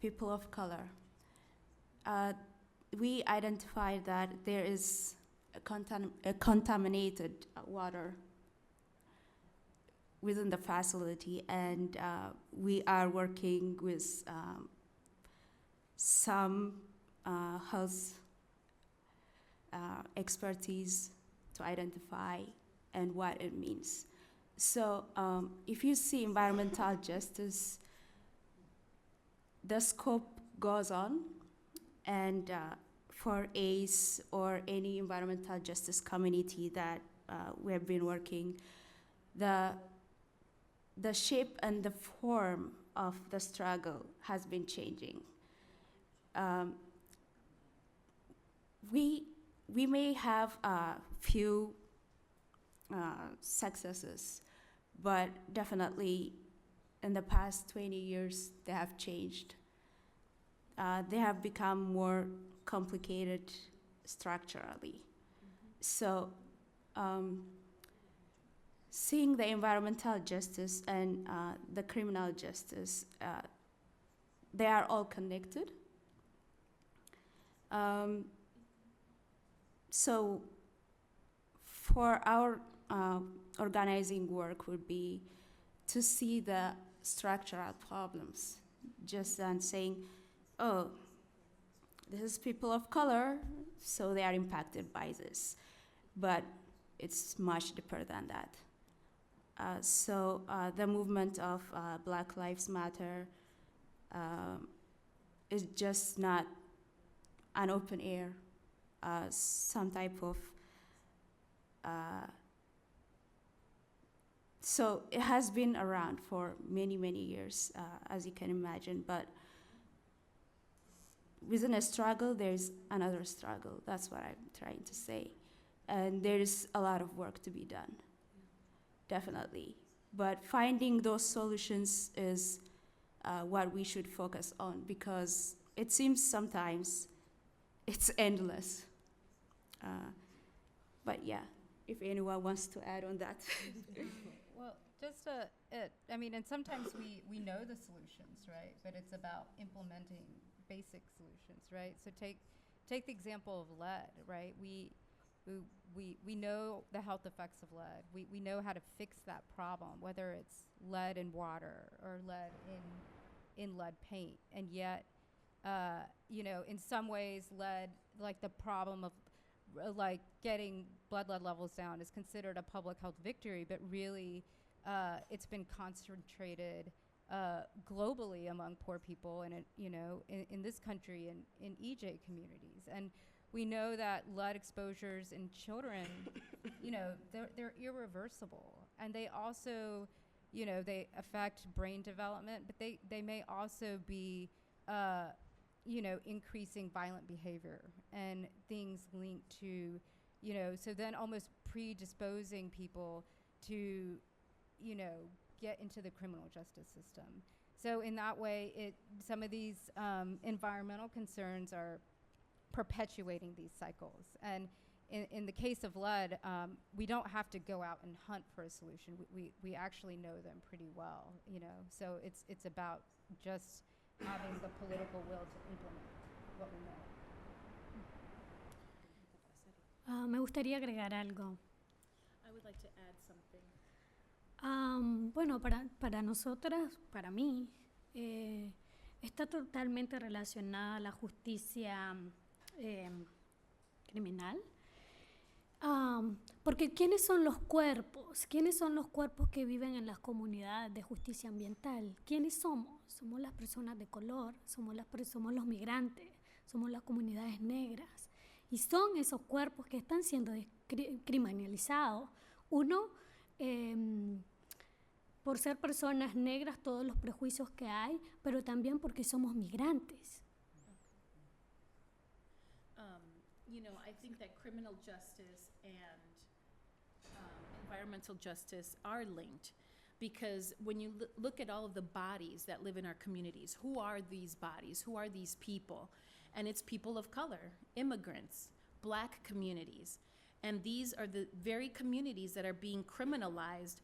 people of color, we identified that there is a contaminated water within the facility, and we are working with some health expertise to identify and what it means. So if you see environmental justice, the scope goes on, and for ACE or any environmental justice community that we have been working, the shape and the form of the struggle has been changing. We may have a few successes, but definitely in the past 20 years, they have changed. They have become more complicated structurally. So seeing the environmental justice and the criminal justice, they are all connected. So for our organizing work would be to see the structural problems, just than saying, oh, this is people of color, so they are impacted by this. But it's much deeper than that. So the movement of Black Lives Matter is just not an open air, some type of, so it has been around for many, many years, as you can imagine, but within a struggle, there's another struggle. That's what I'm trying to say. And there's a lot of work to be done, definitely. But finding those solutions is what we should focus on, because it seems sometimes it's endless. But yeah, if anyone wants to add on that. Well, just I mean, and sometimes we know the solutions, right? But it's about implementing basic solutions, right? So take the example of lead, right? We know the health effects of lead. We know how to fix that problem, whether it's lead in water or lead in lead paint. And yet, you know, in some ways, lead, like the problem of like getting blood lead levels down, is considered a public health victory, but really it's been concentrated globally among poor people, and you know, in this country and in EJ communities. And we know that lead exposures in children, you know, they're irreversible, and they also, you know, they affect brain development, but they may also be, you know, increasing violent behavior and things linked to, you know, so then almost predisposing people to, you know, get into the criminal justice system. So in that way, some of these environmental concerns are perpetuating these cycles. And in the case of lead, we don't have to go out and hunt for a solution. We actually know them pretty well, you know. So it's about just having the political will to implement what we know. Me gustaría agregar algo. I would like to add something. Bueno, para nosotras, para mí, está totalmente relacionada a la justicia criminal. Porque ¿quiénes son los cuerpos? ¿Quiénes son los cuerpos que viven en las comunidades de justicia ambiental? ¿Quiénes somos? Somos las personas de color, somos los migrantes, somos las comunidades negras. Y son esos cuerpos que están siendo criminalizados. Uno, por ser personas negras, todos los prejuicios que hay, pero también porque somos migrantes. You know, I think that criminal justice and environmental justice are linked, because when you look at all of the bodies that live in our communities, who are these bodies? Who are these people? And it's people of color, immigrants, Black communities. And these are the very communities that are being criminalized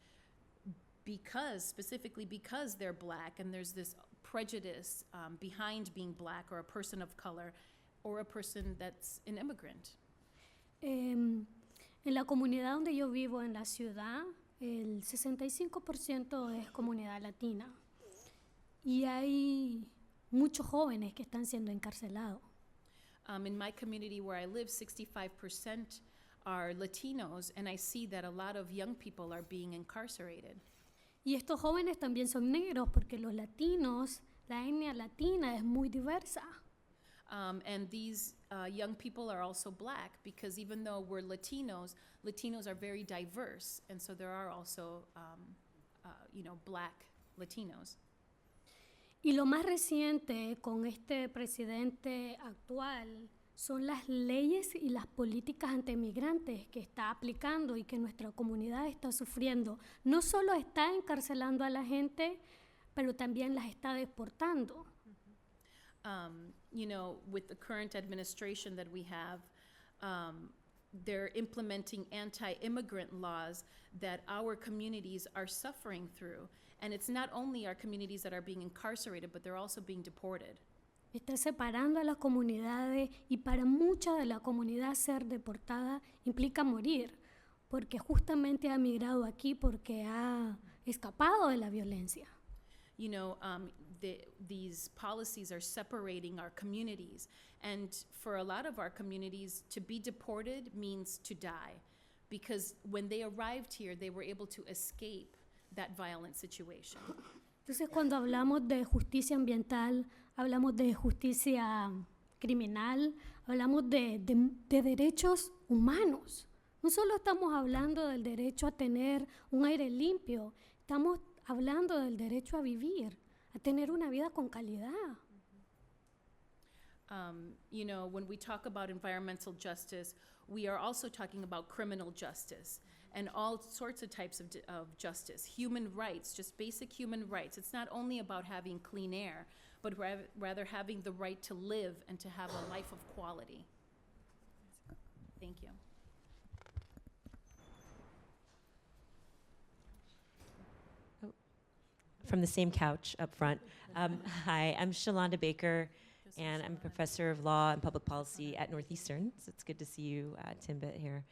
specifically because they're Black, and there's this prejudice behind being Black or a person of color or a person that's an immigrant. En la comunidad donde yo vivo, en la ciudad, el 65% es comunidad latina. Y hay muchos jóvenes que están siendo encarcelados. In my community where I live, 65% are Latinos, and I see that a lot of young people are being incarcerated. Y estos jóvenes también son negros, porque los latinos, la etnia latina es muy diversa. And these young people are also Black, because even though we're Latinos are very diverse, and so there are also, you know, Black Latinos. Y lo más reciente con este presidente actual son las leyes y las políticas antimigrantes que está aplicando y que nuestra comunidad está sufriendo. No solo está encarcelando a la gente, pero también las está deportando. You know, with the current administration that we have, they're implementing anti-immigrant laws that our communities are suffering through. And it's not only our communities that are being incarcerated, but they're also being deported. está separando a las comunidades y para mucha de la comunidad ser deportada implica morir, porque justamente ha migrado aquí porque ha escapado de la violencia. You know, these policies are separating our communities. And for a lot of our communities, to be deported means to die. Because when they arrived here, they were able to escape that violent situation. Entonces, cuando hablamos de justicia ambiental, hablamos de justicia criminal, hablamos de derechos humanos. No solo estamos hablando del derecho a tener un aire limpio, estamos hablando del derecho a vivir, a tener una vida con calidad. You know, when we talk about environmental justice, we are also talking about criminal justice and all sorts of types of justice, human rights, just basic human rights. It's not only about having clean air, but rather having the right to live and to have a life of quality. Thank you. From the same couch up front. Hi, I'm Shalonda Baker, and I'm a professor of law and public policy at Northeastern. So it's good to see you, Timbit, here.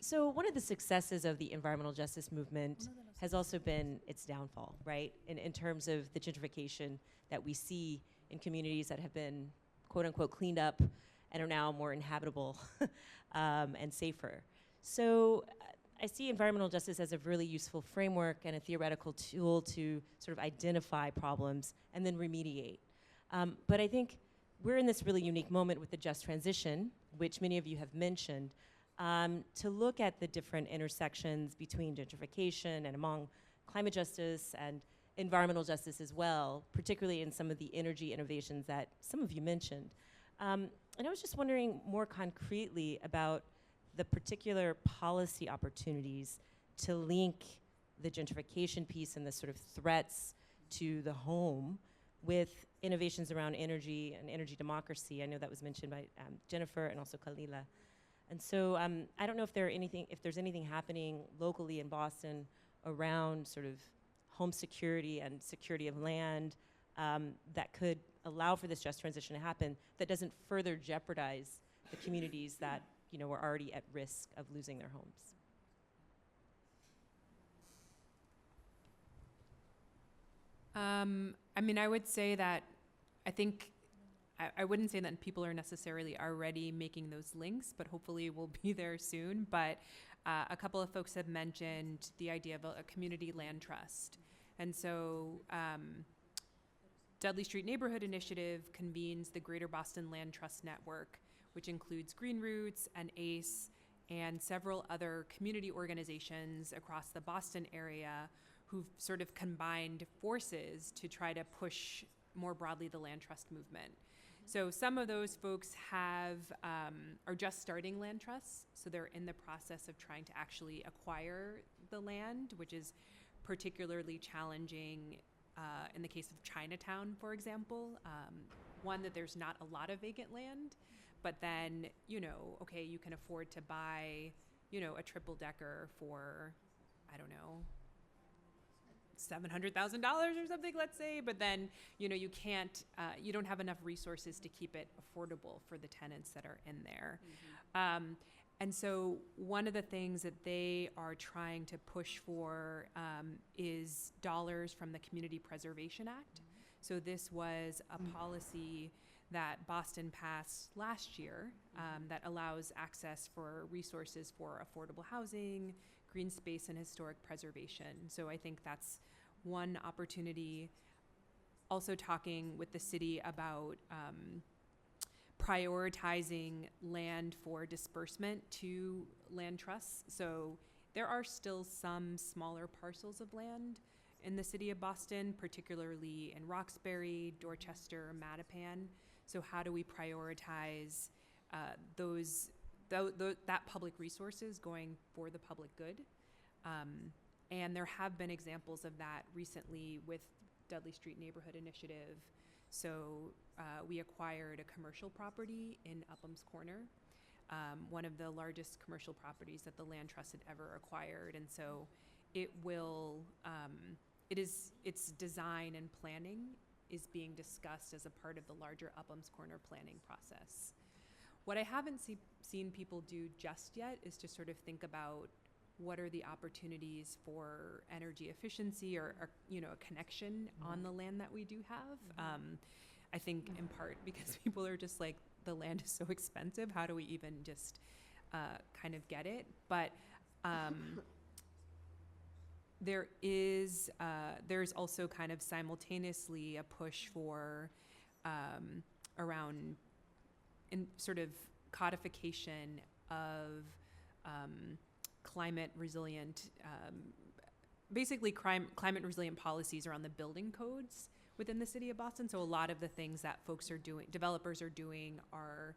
So one of the successes of the environmental justice movement has also been its downfall, right? In terms of the gentrification that we see in communities that have been, quote unquote, cleaned up and are now more inhabitable and safer. So I see environmental justice as a really useful framework and a theoretical tool to sort of identify problems and then remediate. But I think we're in this really unique moment with the just transition, which many of you have mentioned, to look at the different intersections between gentrification and among climate justice and environmental justice as well, particularly in some of the energy innovations that some of you mentioned. And I was just wondering more concretely about the particular policy opportunities to link the gentrification piece and the sort of threats to the home with innovations around energy and energy democracy. I know that was mentioned by Jennifer and also Kalila. And so I don't know if there's anything happening locally in Boston around sort of home security and security of land that could allow for this just transition to happen that doesn't further jeopardize the communities that were already at risk of losing their homes. I mean, I would say that I wouldn't say that people are necessarily already making those links, but hopefully we'll be there soon. But a couple of folks have mentioned the idea of a community land trust. And so Dudley Street Neighborhood Initiative convenes the Greater Boston Land Trust Network, which includes Green Roots and ACE and several other community organizations across the Boston area who've sort of combined forces to try to push more broadly the land trust movement. So some of those folks are just starting land trusts, so they're in the process of trying to actually acquire the land, which is particularly challenging in the case of Chinatown, for example. One, that there's not a lot of vacant land, but then, okay, you can afford to buy, a triple decker for, I don't know, $700,000 or something, let's say, but then, you can't, you don't have enough resources to keep it affordable for the tenants that are in there. Mm-hmm. And so one of the things that they are trying to push for is dollars from the Community Preservation Act. Mm-hmm. So this was a policy that Boston passed last year that allows access for resources for affordable housing, green space, and historic preservation. So I think that's one opportunity. Also talking with the city about prioritizing land for disbursement to land trusts. So there are still some smaller parcels of land in the city of Boston, particularly in Roxbury, Dorchester, Mattapan. So how do we prioritize that public resources going for the public good? And there have been examples of that recently with Dudley Street Neighborhood Initiative. So we acquired a commercial property in Upham's Corner, one of the largest commercial properties that the Land Trust had ever acquired. And so it will, its design and planning is being discussed as a part of the larger Upham's Corner planning process. What I haven't seen people do just yet is to sort of think about what are the opportunities for energy efficiency or you know, a connection on the land that we do have. I think in part because people are just like, the land is so expensive, how do we even just kind of get it? But there's also kind of simultaneously a push for around in sort of codification of climate resilient, basically climate resilient policies around the building codes within the city of Boston. So a lot of the things that folks are doing, developers are doing, are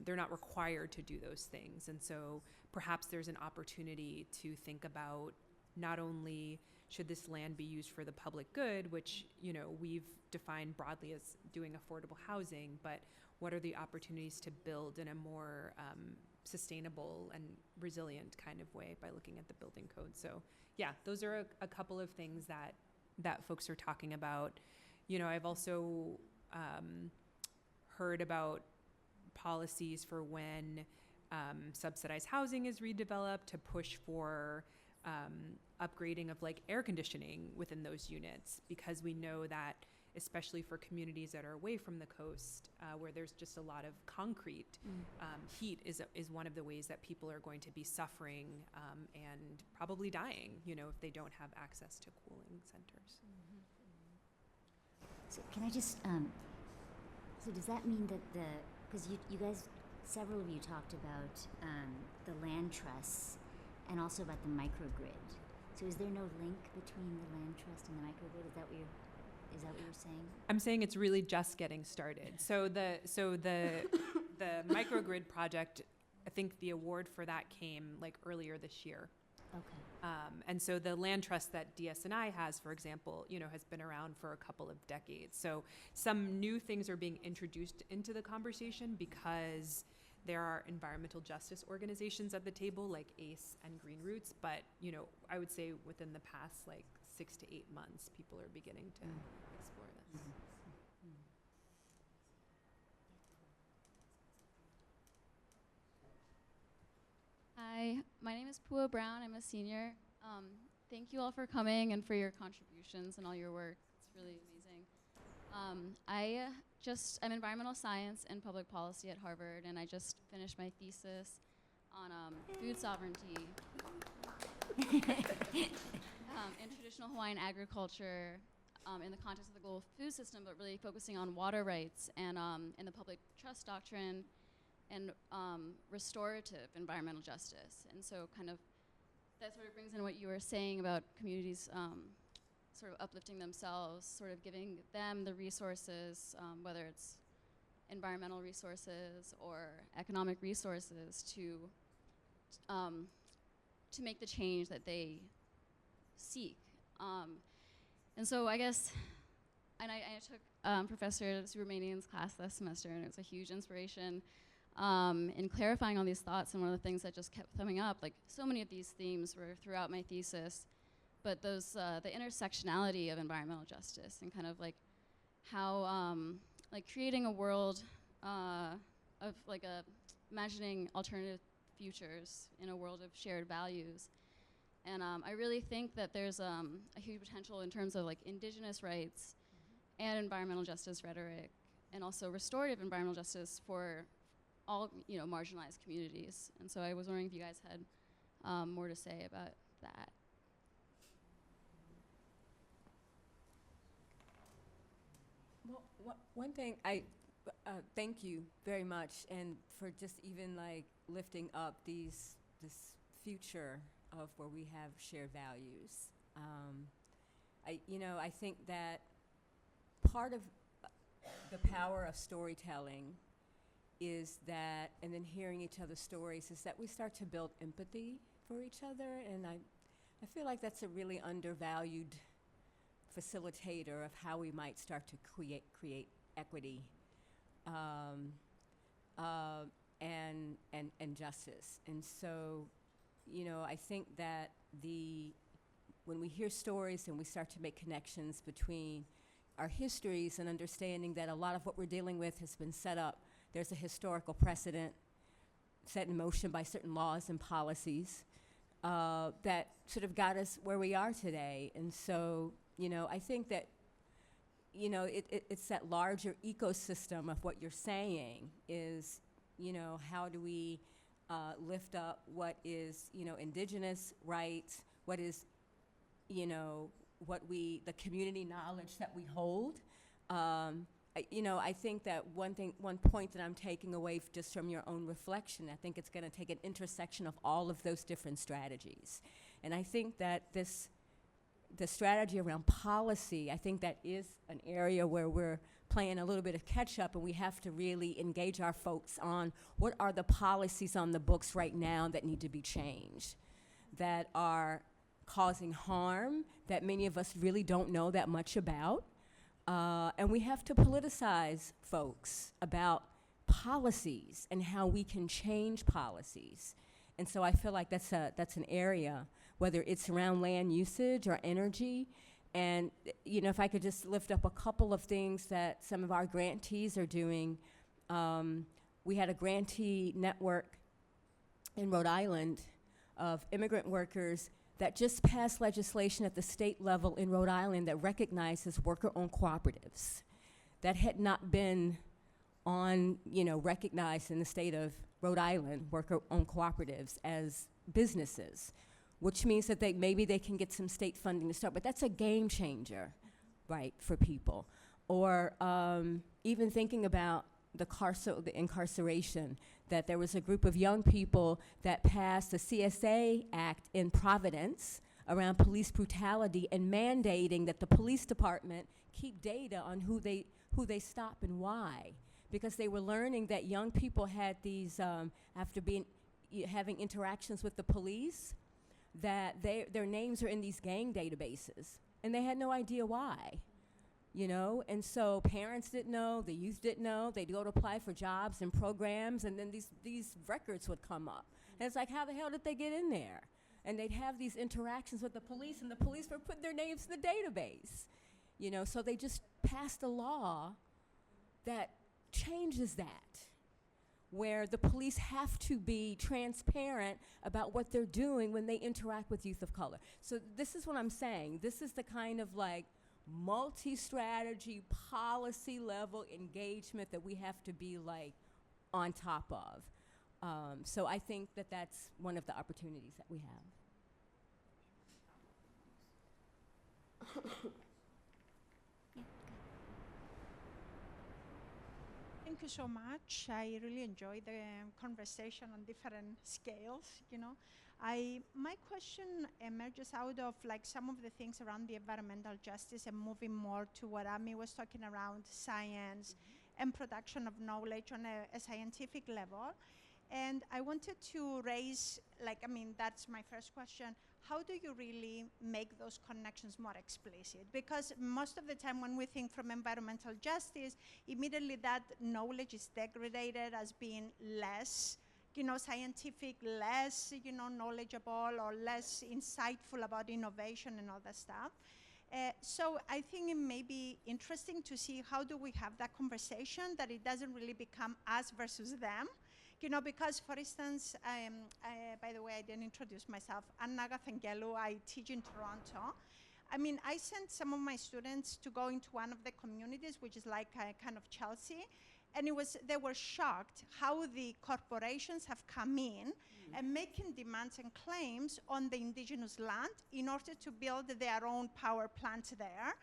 they're not required to do those things. And so perhaps there's an opportunity to think about not only should this land be used for the public good, which, you know, we've defined broadly as doing affordable housing, but what are the opportunities to build in a more sustainable and resilient kind of way by looking at the building code. So yeah, those are a couple of things that folks are talking about. You know, I've also heard about policies for when subsidized housing is redeveloped to push for upgrading of like air conditioning within those units, because we know that especially for communities that are away from the coast, where there's just a lot of concrete, heat is one of the ways that people are going to be suffering and probably dying, you know, if they don't have access to cooling centers. So can I just, so does that mean that because you guys, several of you talked about the land trusts and also about the microgrid. So is there no link between the land trust and the microgrid? Is that what you're saying? I'm saying it's really just getting started. So the microgrid project, I think the award for that came like earlier this year. Okay. And so the land trust that DS&I has, for example, you know, has been around for a couple of decades. So some new things are being introduced into the conversation because there are environmental justice organizations at the table like ACE and Green Roots, but, you know, I would say within the past like 6 to 8 months, people are beginning to explore this. Hi, my name is Pua Brown. I'm a senior. Thank you all for coming and for your contributions and all your work. It's really amazing. I'm environmental science and public policy at Harvard, and I just finished my thesis on food sovereignty in traditional Hawaiian agriculture in the context of the global food system, but really focusing on water rights and the public trust doctrine and restorative environmental justice. And so kind of that sort of brings in what you were saying about communities sort of uplifting themselves, sort of giving them the resources, whether it's environmental resources or economic resources to make the change that they seek. And so I guess, and I took Professor Subramanian's class last semester, and it was a huge inspiration in clarifying all these thoughts. And one of the things that just kept coming up, like so many of these themes were throughout my thesis, but those the intersectionality of environmental justice and kind of like how like creating a world of like imagining alternative futures in a world of shared values. And I really think that there's a huge potential in terms of like indigenous rights and environmental justice rhetoric, and also restorative environmental justice for all, you know, marginalized communities. And so I was wondering if you guys had more to say about that. Well, one thing, thank you very much, and for just even like lifting up this future of where we have shared values. I think that part of the power of storytelling is that, and then hearing each other's stories, is that we start to build empathy for each other, and I feel like that's a really undervalued facilitator of how we might start to create equity and justice. And so, you know, I think that when we hear stories and we start to make connections between our histories and understanding that a lot of what we're dealing with has been set up. There's a historical precedent set in motion by certain laws and policies that sort of got us where we are today. And so, I think that, it's that larger ecosystem of what you're saying is, how do we lift up what is, indigenous rights, what is, the community knowledge that we hold. I think that one point that I'm taking away just from your own reflection, I think it's going to take an intersection of all of those different strategies. And I think that the strategy around policy, I think that is an area where we're playing a little bit of catch up, and we have to really engage our folks on what are the policies on the books right now that need to be changed, that are causing harm, that many of us really don't know that much about. And we have to politicize folks about policies and how we can change policies. And so I feel like that's an area, whether it's around land usage or energy. And if I could just lift up a couple of things that some of our grantees are doing. We had a grantee network in Rhode Island of immigrant workers that just passed legislation at the state level in Rhode Island that recognizes worker-owned cooperatives that had not been recognized in the state of Rhode Island, worker-owned cooperatives as businesses, which means that maybe they can get some state funding to start. But that's a game changer, right, for people. Or even thinking about the incarceration, that there was a group of young people that passed the CSA Act in Providence around police brutality and mandating that the police department keep data on who they stop and why. Because they were learning that young people had these, after having interactions with the police, that their names are in these gang databases, and they had no idea why. And so parents didn't know, the youth didn't know. They'd go to apply for jobs and programs, and then these records would come up. And it's like, how the hell did they get in there? And they'd have these interactions with the police, and the police were putting their names in the database. So they just passed a law that changes that, where the police have to be transparent about what they're doing when they interact with youth of color. So this is what I'm saying. This is the kind of multi-strategy, policy level engagement that we have to be on top of. So I think that that's one of the opportunities that we have. Thank you so much. I really enjoyed the conversation on different scales, my question emerges out of some of the things around the environmental justice and moving more to what Amy was talking around science and production of knowledge on a scientific level. And I wanted to raise, that's my first question. How do you really make those connections more explicit? Because most of the time when we think from environmental justice, immediately that knowledge is degraded as being less scientific, less, knowledgeable or less insightful about innovation and all that stuff. So I think it may be interesting to see how do we have that conversation that it doesn't really become us versus them. Because, for instance, by the way, I didn't introduce myself. I'm Naga Thengelu. I teach in Toronto. I sent some of my students to go into one of the communities, which is like a kind of Chelsea, and they were shocked how the corporations have come in and making demands and claims on the indigenous land in order to build their own power plant there.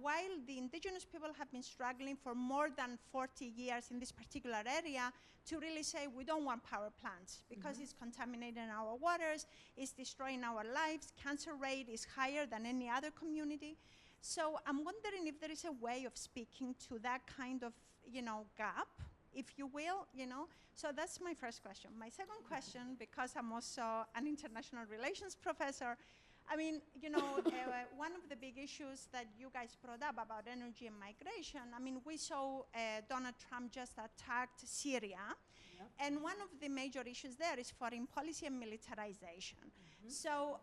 While the indigenous people have been struggling for more than 40 years in this particular area to really say we don't want power plants because it's contaminating our waters, it's destroying our lives, cancer rate is higher than any other community. So I'm wondering if there is a way of speaking to that kind of, gap, if you will, So that's my first question. My second question, because I'm also an international relations professor, one of the big issues that you guys brought up about energy and migration, we saw Donald Trump just attacked Syria. Yep. And one of the major issues there is foreign policy and militarization. So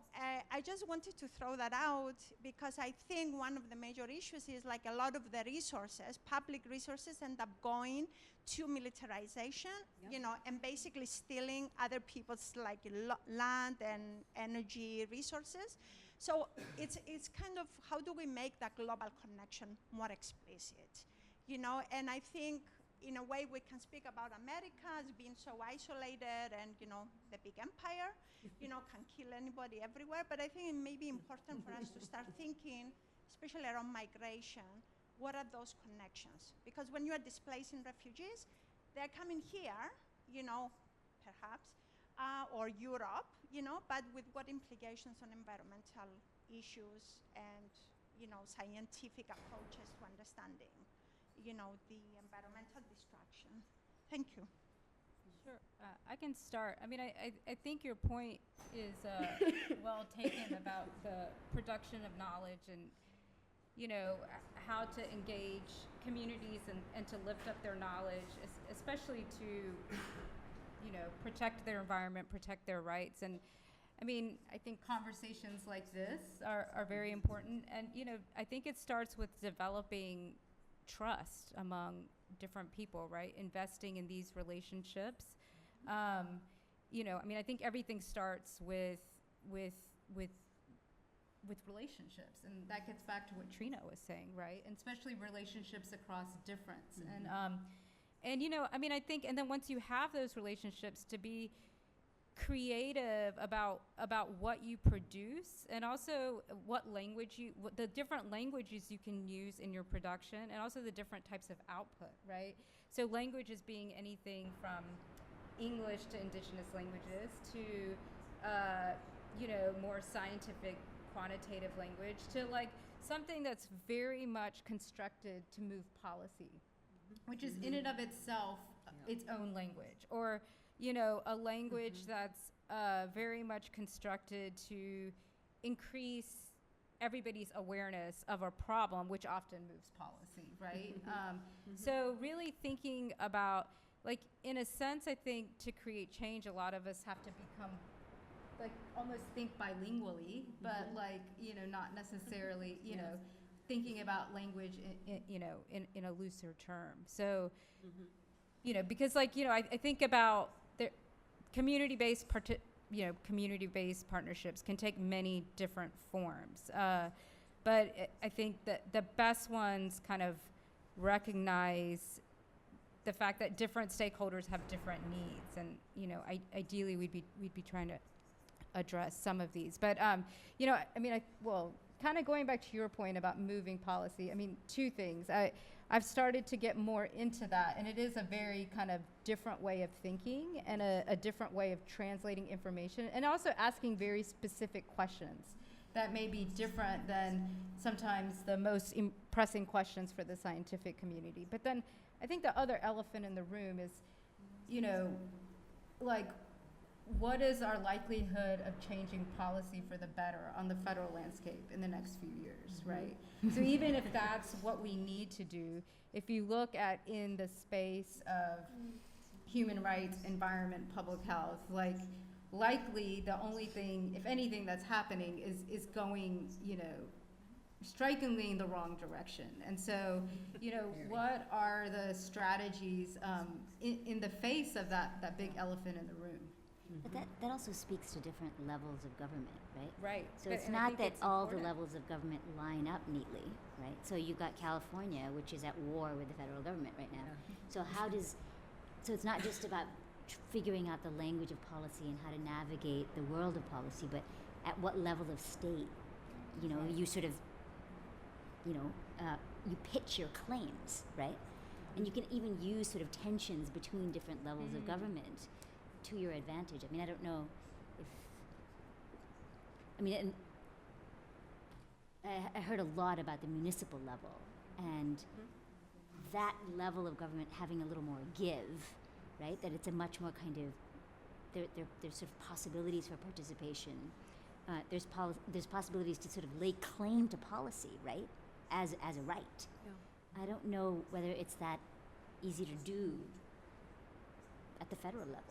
I just wanted to throw that out because I think one of the major issues is like a lot of the resources, public resources, end up going to militarization, you know, and basically stealing other people's like land and energy resources. So it's kind of how do we make that global connection more explicit, you know? And I think in a way we can speak about America as being so isolated and, you know, the big empire, you know, can kill anybody everywhere. But I think it may be important for us to start thinking, especially around migration, what are those connections? Because when you are displacing refugees, they're coming here, you know, perhaps, or Europe, you know, but with what implications on environmental issues and, you know, scientific approaches to understanding, you know, the environmental destruction. Thank you. Sure, I can start. I mean, I think your point is well taken about the production of knowledge and, you know, how to engage communities and to lift up their knowledge, especially to, you know, protect their environment, protect their rights. And I mean, I think conversations like this are very important. And, you know, I think it starts with developing trust among different people, right? Investing in these relationships. You know, I mean, I think everything starts with relationships, and that gets back to what Trina was saying, right? And especially relationships across difference. And you know, I mean, I think, and then once you have those relationships, to be creative about what you produce, and also what the different languages you can use in your production, and also the different types of output, right? So languages being anything from English to indigenous languages to, you know, more scientific, quantitative language to like something that's very much constructed to move policy, which is in and of itself its own language, or, you know, a language that's very much constructed to increase everybody's awareness of a problem, which often moves policy, right? So really thinking about, like, in a sense, I think to create change, a lot of us have to become, like, almost think bilingually, but like, you know, not necessarily, you know, thinking about language in a looser term. So, you know, because like, you know, I think about the community-based partnerships can take many different forms. But I think that the best ones kind of recognize the fact that different stakeholders have different needs, and, you know, ideally we'd be trying to address some of these. But, you know, I mean, well, kind of going back to your point about moving policy, I mean, two things. I've started to get more into that, and it is a very kind of different way of thinking and a different way of translating information, and also asking very specific questions that may be different than sometimes the most pressing questions for the scientific community. But then I think the other elephant in the room is, you know, like, what is our likelihood of changing policy for the better on the federal landscape in the next few years, right? So even if that's what we need to do, if you look at in the space of human rights, environment, public health, like, likely the only thing, if anything, that's happening is going, you know, strikingly in the wrong direction. And so, you know, what are the strategies in the face of that big elephant in the room? But that also speaks to different levels of government, right? Right. So it's not that all the levels of government line up neatly, right? So you've got California, which is at war with the federal government right now. So so it's not just about figuring out the language of policy and how to navigate the world of policy, but at what level of state, you know, you sort of, you know, you pitch your claims, right? And you can even use sort of tensions between different levels of government to your advantage. I mean, I don't know if, I mean, and I heard a lot about the municipal level and that level of government having a little more give, right? That it's a much more kind of, there's sort of possibilities for participation. There's possibilities to sort of lay claim to policy, right? As a right. Yeah. I don't know whether it's that easy to do at the federal level.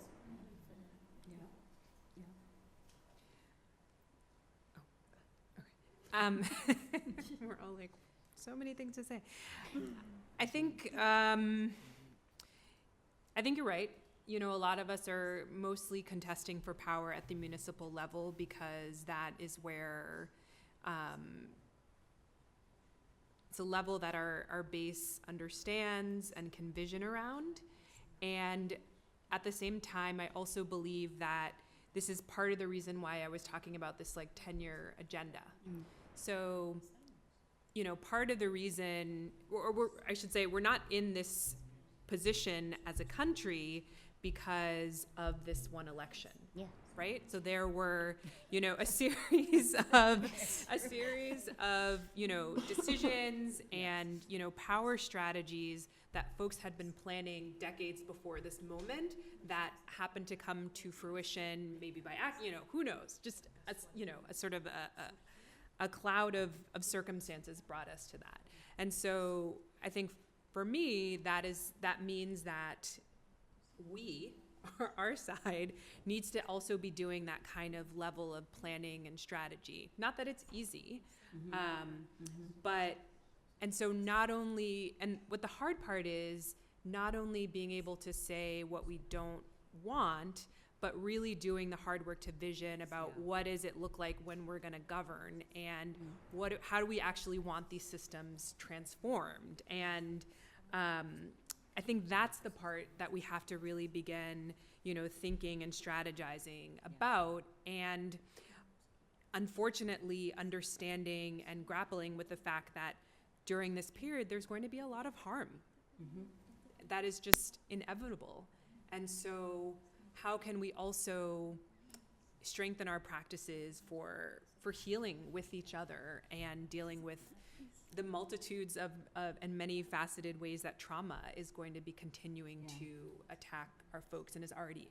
We're all like, so many things to say. I think you're right. You know, a lot of us are mostly contesting for power at the municipal level because that is where it's a level that our base understands and can vision around. And at the same time, I also believe that this is part of the reason why I was talking about this like 10-year agenda. So, you know, part of the reason, or I should say, we're not in this position as a country because of this one election. Yeah. Right? So there were, you know, a series of, you know, decisions and, you know, power strategies that folks had been planning decades before this moment that happened to come to fruition, maybe by you know, who knows? Just, you know, a sort of a cloud of circumstances brought us to that. And so I think for me, that means that we, our side, needs to also be doing that kind of level of planning and strategy. Not that it's easy, but, and so not only, and what the hard part is, not only being able to say what we don't want, but really doing the hard work to vision about what does it look like when we're gonna govern, and how do we actually want these systems transformed. And I think that's the part that we have to really begin, you know, thinking and strategizing about, and unfortunately understanding and grappling with the fact that during this period there's going to be a lot of harm. That is just inevitable. And so how can we also strengthen our practices for healing with each other and dealing with the multitudes of and many faceted ways that trauma is going to be continuing to attack our folks and is already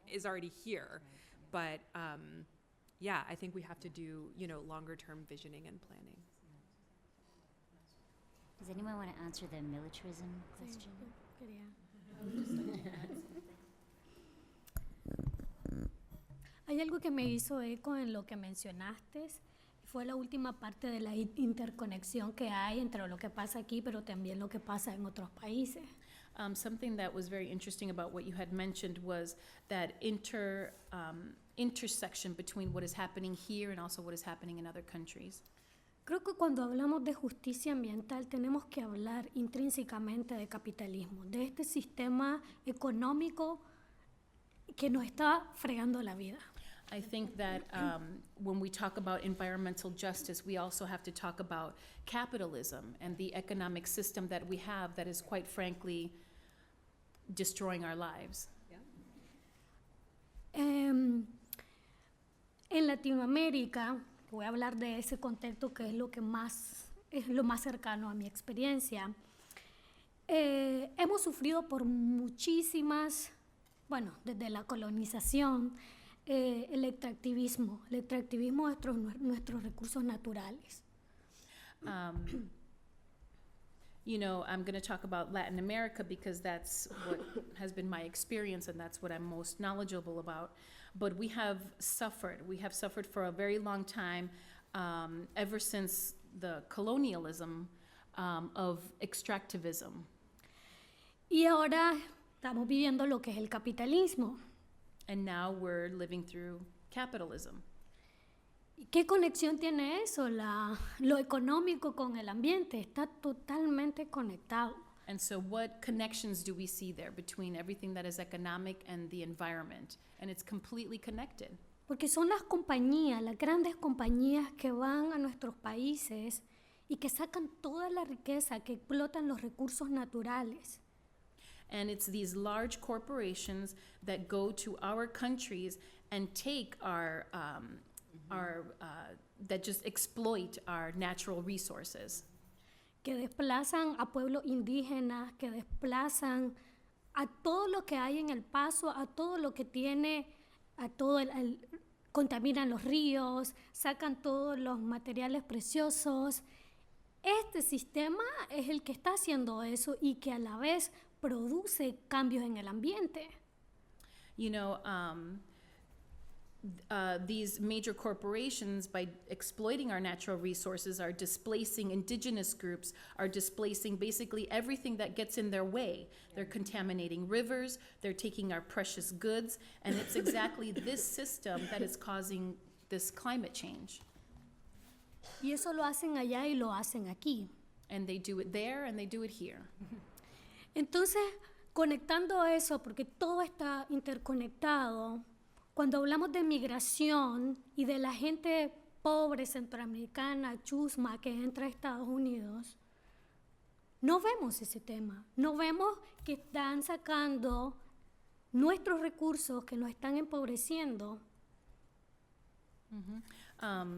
here. But yeah, I think we have to do, you know, longer term visioning and planning. Does anyone want to answer the militarism question? Hay algo que me hizo eco en lo que mencionaste. Fue la última parte de la interconexión que hay entre lo que pasa aquí, pero también lo que pasa en otros países. Something that was very interesting about what you had mentioned was that intersection between what is happening here and also what is happening in other countries. Creo que cuando hablamos de justicia ambiental tenemos que hablar intrínsecamente de capitalismo, de este sistema económico que nos está fregando la vida. I think that when we talk about environmental justice, we also have to talk about capitalism and the economic system that we have that is quite frankly destroying our lives. En Latinoamérica, voy a hablar de ese contexto que es lo más cercano a mi experiencia. Hemos sufrido por muchísimas, bueno, desde la colonización, el extractivismo de nuestros recursos naturales. You know, I'm going to talk about Latin America because that's what has been my experience and that's what I'm most knowledgeable about. But we have suffered for a very long time, ever since the colonialism of extractivism. Y ahora estamos viviendo lo que es el capitalismo. And now we're living through capitalism. ¿Qué conexión tiene eso? Lo económico con el ambiente está totalmente conectado. And so what connections do we see there between everything that is economic and the environment? And it's completely connected. Porque son las compañías, las grandes compañías que van a nuestros países y que sacan toda la riqueza, que explotan los recursos naturales. And it's these large corporations that go to our countries and take that just exploit our natural resources. Que desplazan a pueblos indígenas, que desplazan a todo lo que hay en el paso, a todo lo que tiene, contaminan los ríos, sacan todos los materiales preciosos. Este sistema es el que está haciendo eso y que a la vez produce cambios en el ambiente. You know, these major corporations, by exploiting our natural resources, are displacing indigenous groups, are displacing basically everything that gets in their way. They're contaminating rivers, they're taking our precious goods, and it's exactly this system that is causing this climate change. Y eso lo hacen allá y lo hacen aquí. And they do it there and they do it here. Entonces, conectando eso, porque todo está interconectado, cuando hablamos de migración y de la gente pobre centroamericana, chusma, que entra a Estados Unidos, no vemos ese tema. No vemos que están sacando nuestros recursos, que nos están empobreciendo.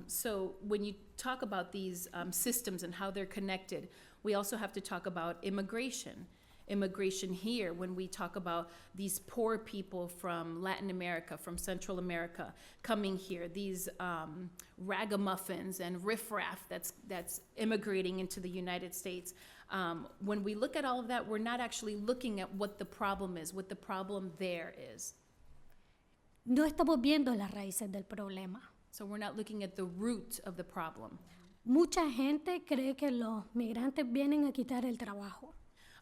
So when you talk about these systems and how they're connected, we also have to talk about immigration. Immigration here, when we talk about these poor people from Latin America, from Central America, coming here, these ragamuffins and riffraff that's immigrating into the United States. When we look at all of that, we're not actually looking at what the problem is, what the problem there is. No estamos viendo las raíces del problema. So we're not looking at the root of the problem. Mucha gente cree que los migrantes vienen a quitar el trabajo.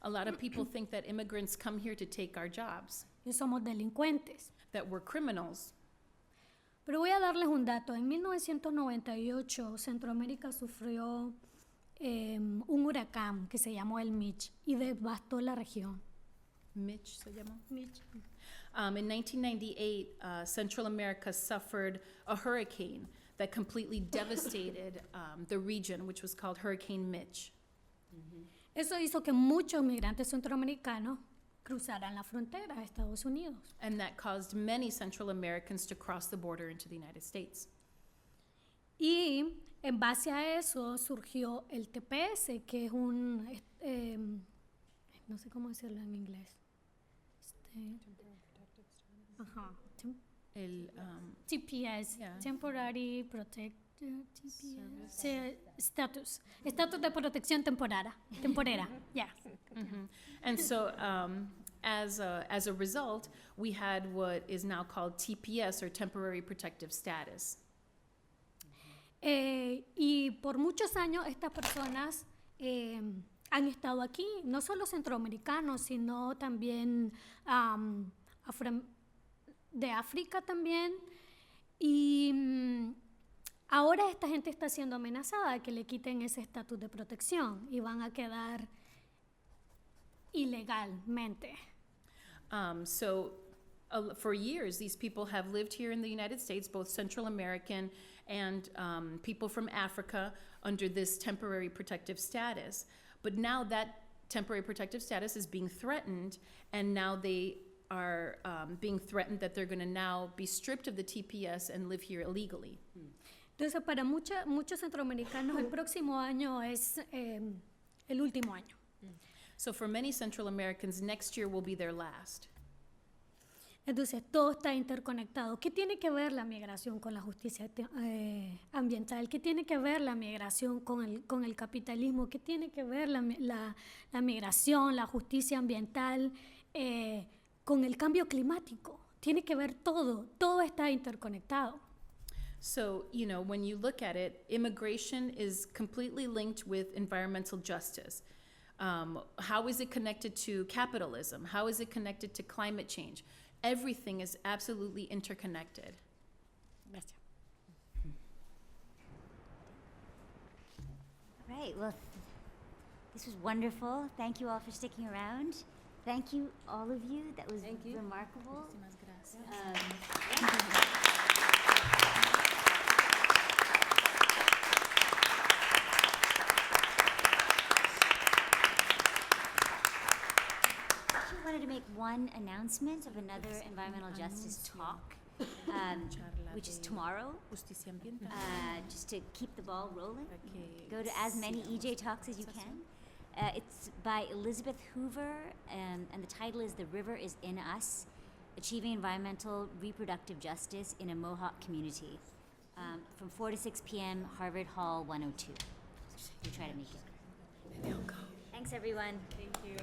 A lot of people think that immigrants come here to take our jobs, Que somos delincuentes. that we're criminals. Pero voy a darles un dato. En 1998, Centroamérica sufrió un huracán que se llamó el Mitch y devastó la región. Mitch, se llama? Mitch. In 1998, Central America suffered a hurricane that completely devastated the region, which was called Hurricane Mitch. Eso hizo que muchos migrantes centroamericanos cruzaran la frontera a Estados Unidos. And that caused many Central Americans to cross the border into the United States. Y en base a eso surgió el TPS, que es un, no sé cómo decirlo en inglés. Ajá. El, TPS, Yeah. Temporary Protected Status. Estatus de protección temporera. Yeah. And so, as a result, we had what is now called TPS, or Temporary Protective Status. Y por muchos años estas personas han estado aquí, no solo centroamericanos, sino también de África también. Y ahora esta gente está siendo amenazada de que le quiten ese estatus de protección y van a quedar ilegalmente. For years, these people have lived here in the United States, both Central American and people from Africa, under this temporary protective status. But now that temporary protective status is being threatened, and now they are being threatened that they're going to now be stripped of the TPS and live here illegally. Entonces, para muchos centroamericanos, el próximo año es el último año. So for many Central Americans, next year will be their last. Entonces, todo está interconectado. ¿Qué tiene que ver la migración con la justicia ambiental? ¿Qué tiene que ver la migración con el capitalismo? ¿Qué tiene que ver la migración, la justicia ambiental con el cambio climático? Tiene que ver todo está interconectado. So, when you look at it, immigration is completely linked with environmental justice. How is it connected to capitalism? How is it connected to climate change? Everything is absolutely interconnected. Gracias. All right, well, this was wonderful. Thank you all for sticking around. Thank you, all of you. That was remarkable. I wanted to make one announcement of another environmental justice talk, which is tomorrow. Just to keep the ball rolling. Go to as many EJ talks as you can. It's by Elizabeth Hoover, and the title is "The River is in Us: Achieving Environmental Reproductive Justice in a Mohawk Community," from 4 to 6 p.m. Harvard Hall 102. We try to make it. Thanks, everyone. Thank you.